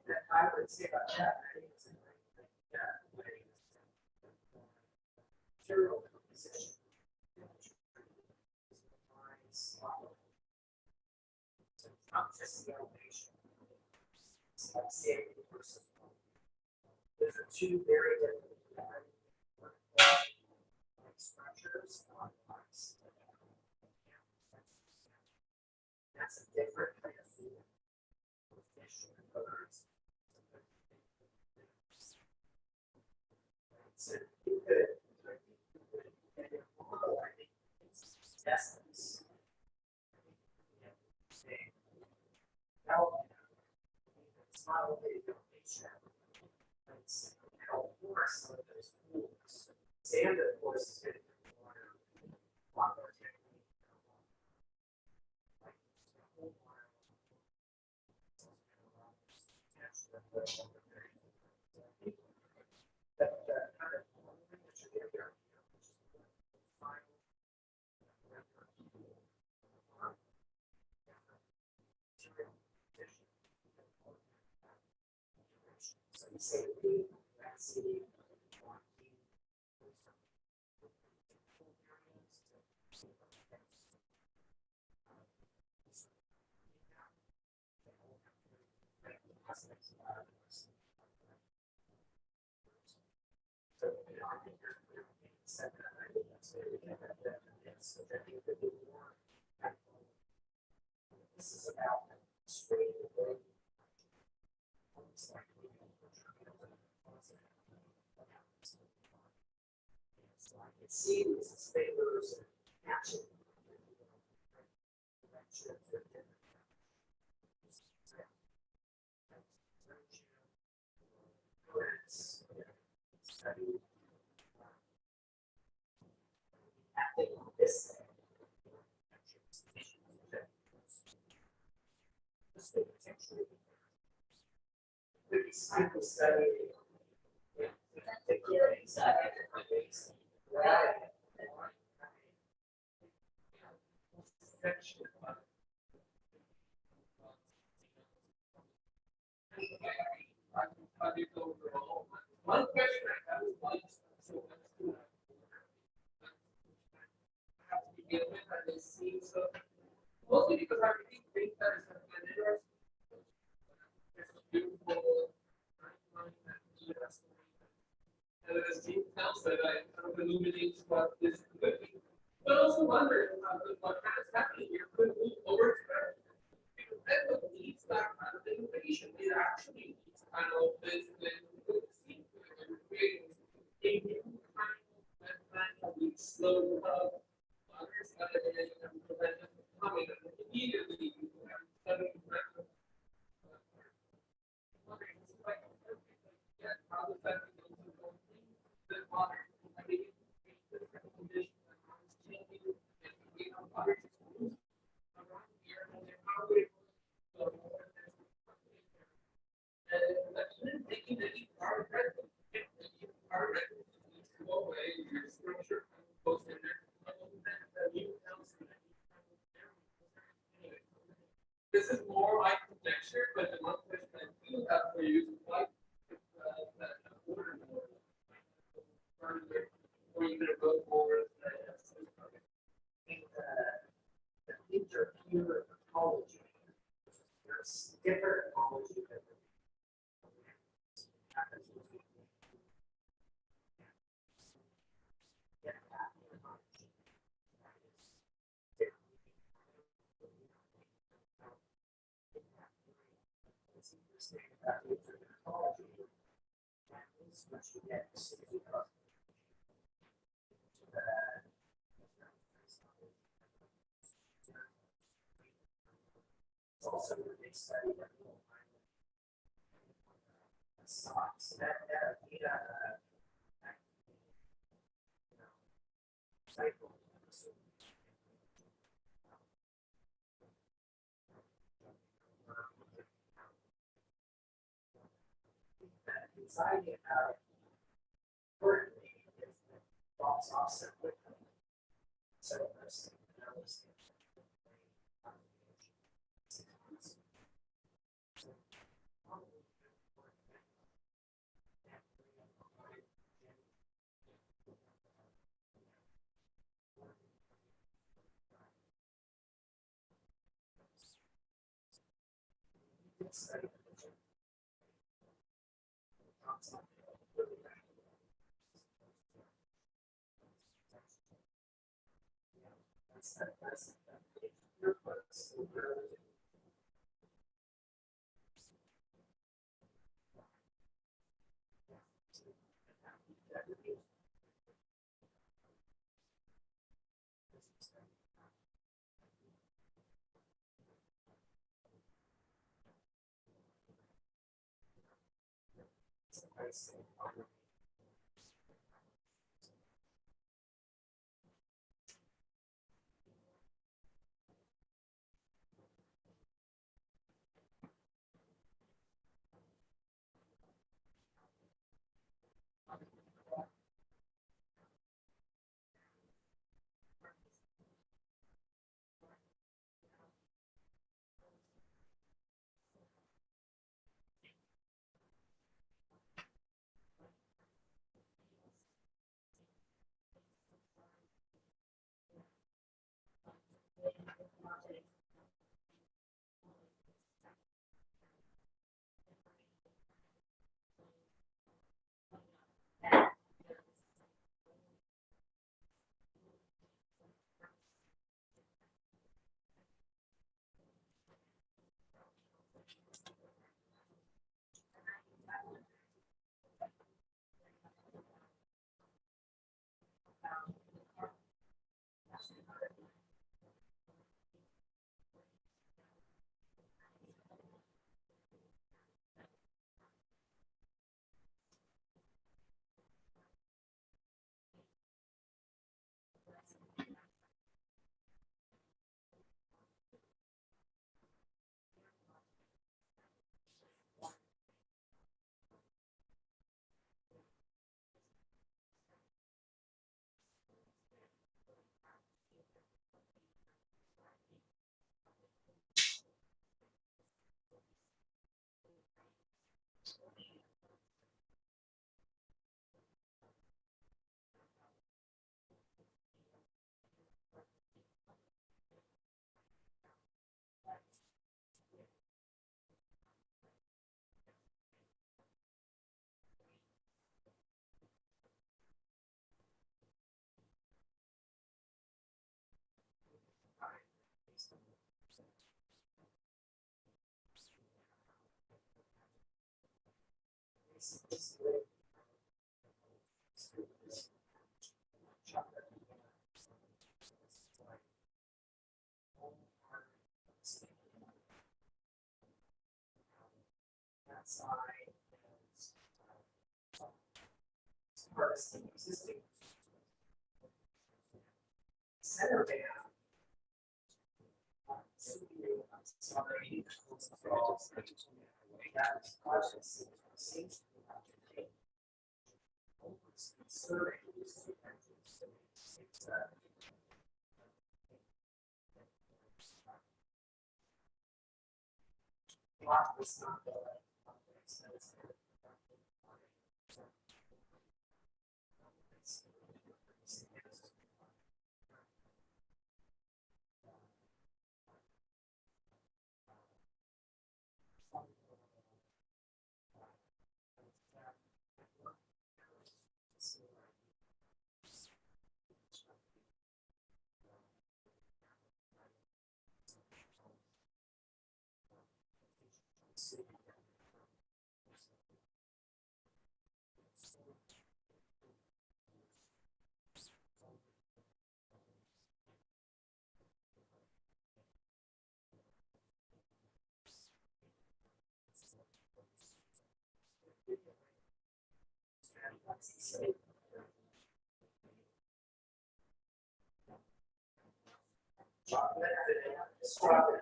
that I would say about that? I think it's a great thing. Material composition. So it's not just the elevation. It's like sand versus rock. Those are two very different structures on parts. That's a different kind of food. Fish and birds. So you could, in your model, I think, test this. Say, how, it's not only the elevation, it's how porous some of those pools. Sand, of course, is good for water, a lot more technically. This is about straight away. So I can see these fingers matching. Study acting on this thing. This thing potentially could be cycle study. I think overall, one question I have is why so much to have to begin with, and it seems so. Mostly because I really think that is an interesting. It's a beautiful. And the scene tells that I kind of illuminates what this could be. But also wonder what kind of happening here could move over to that. Because that would needs that kind of innovation. It actually needs kind of this creating a new kind of slow others that are prevent them from coming and immediately studying how does that the water? I mean, different conditions and how it's changing and we know water is moving around here and then how we and taking any part of it, part of it needs to go away, your structure goes in there, this is more my conjecture, but the one question I do have for you is why that order or you're gonna go forward. These are pure ecology. There's different ecology that also a big study that socks that cycle. Anxiety about it currently is that thoughts offset with them. So there's Existing center band. Sorry. Strawberry.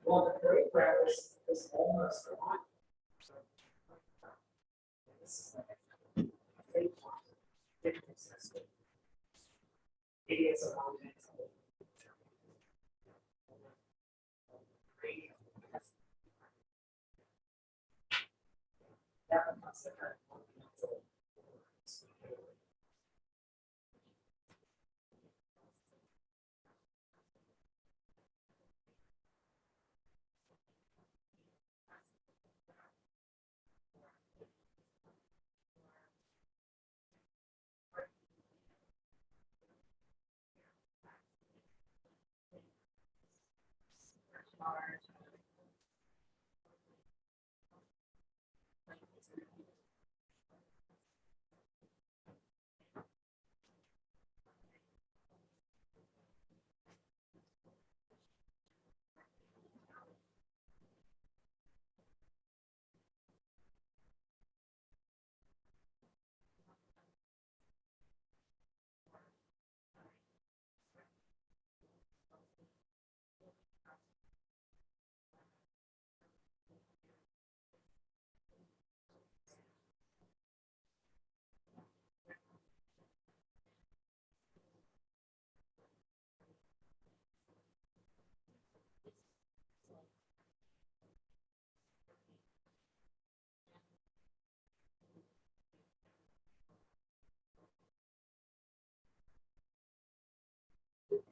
Well, the curry bread is almost gone. This is like it is a long time. That must have been our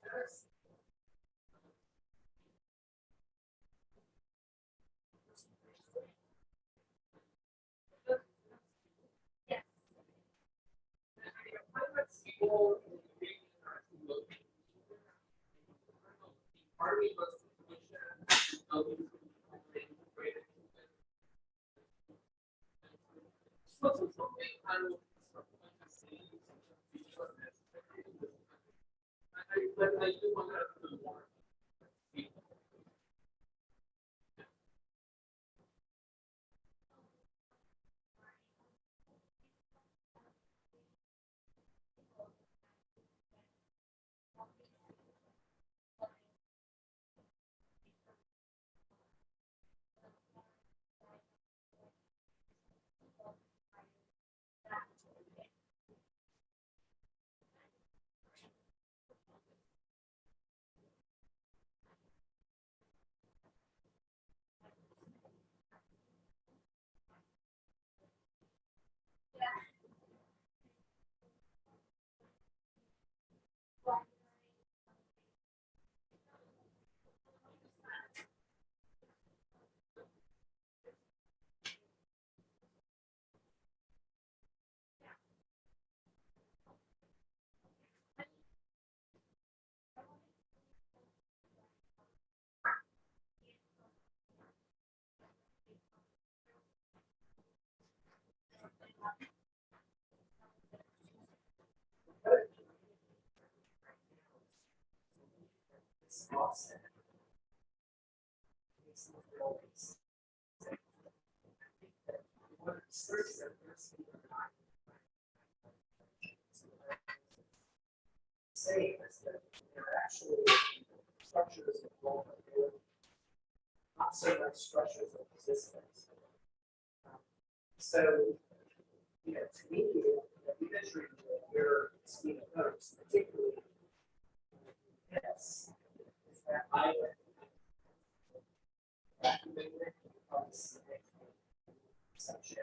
Yes. But I do want to do more. offset. It's not always. What it starts at first, say is that there are actually structures of vulnerability, not so much structures of resistance. So, you know, to me, the imagery that you're seeing folks, particularly this, is that island activated on the section.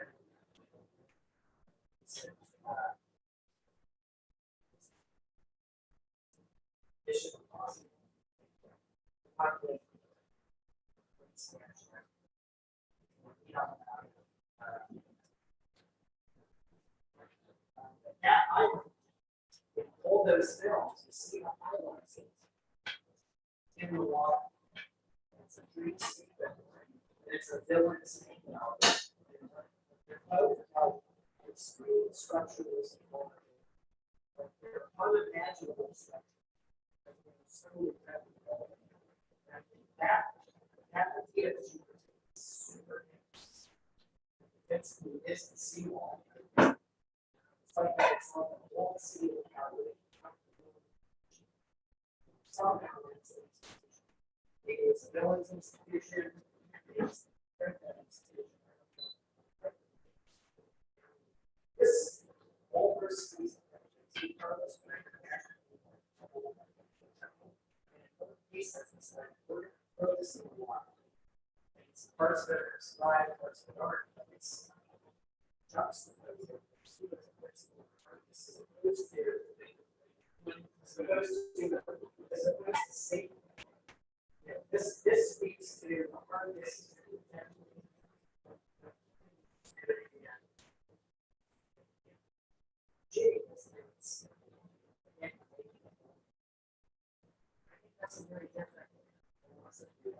Mission possible. Conflict. That island, in all those films, you see the highlights in the water. It's a dream sequence. It's a villain's hanging out. They're both how extreme structures are. They're unimaginable structures. That gives you super it's the seawall. It's like that, it's like a whole sea of calories. Somehow it is a villain's institution, it's a institution. This whole person is focusing on one. It's parts that are slide, parts that aren't, but it's juxtaposed. This speaks to the hardness. That's a very different philosophy.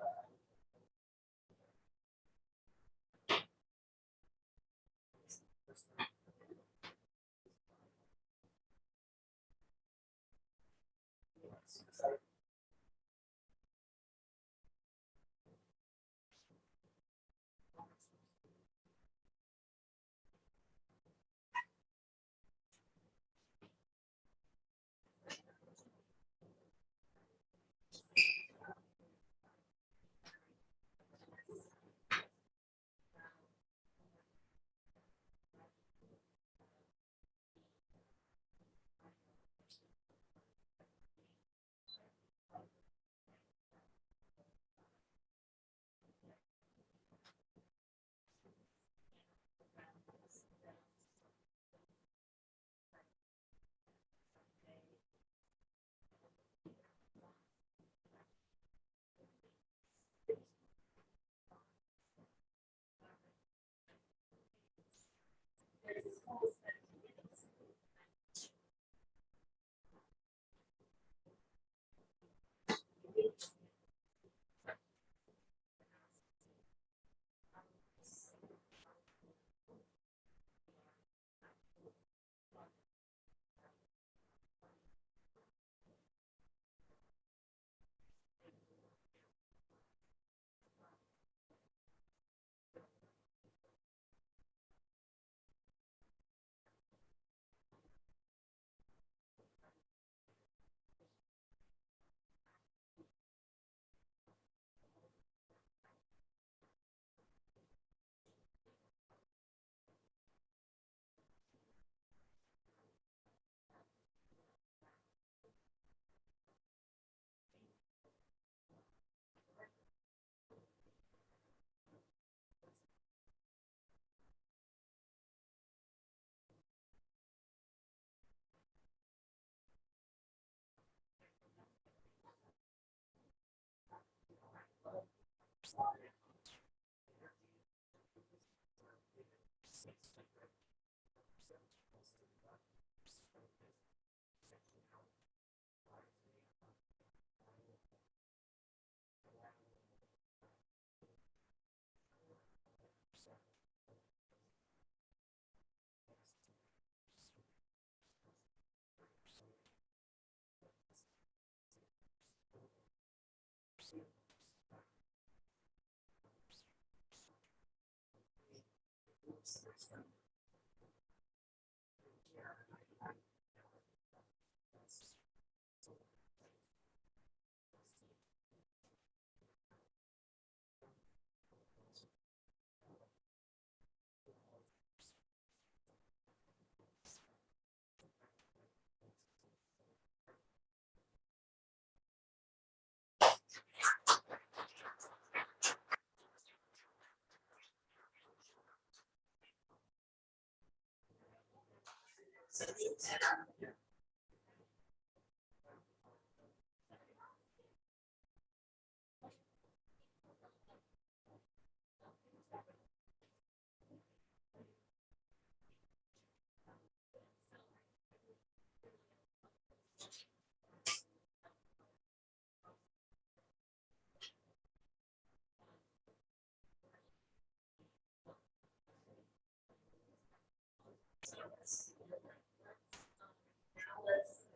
Let's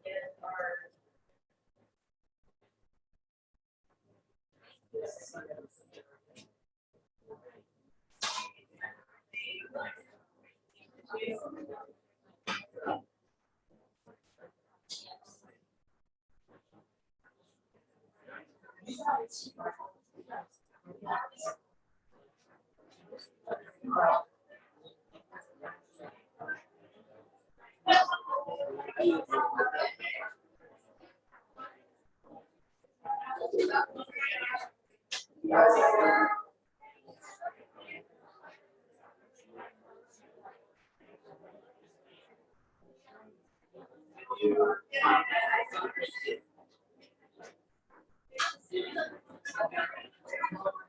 get our.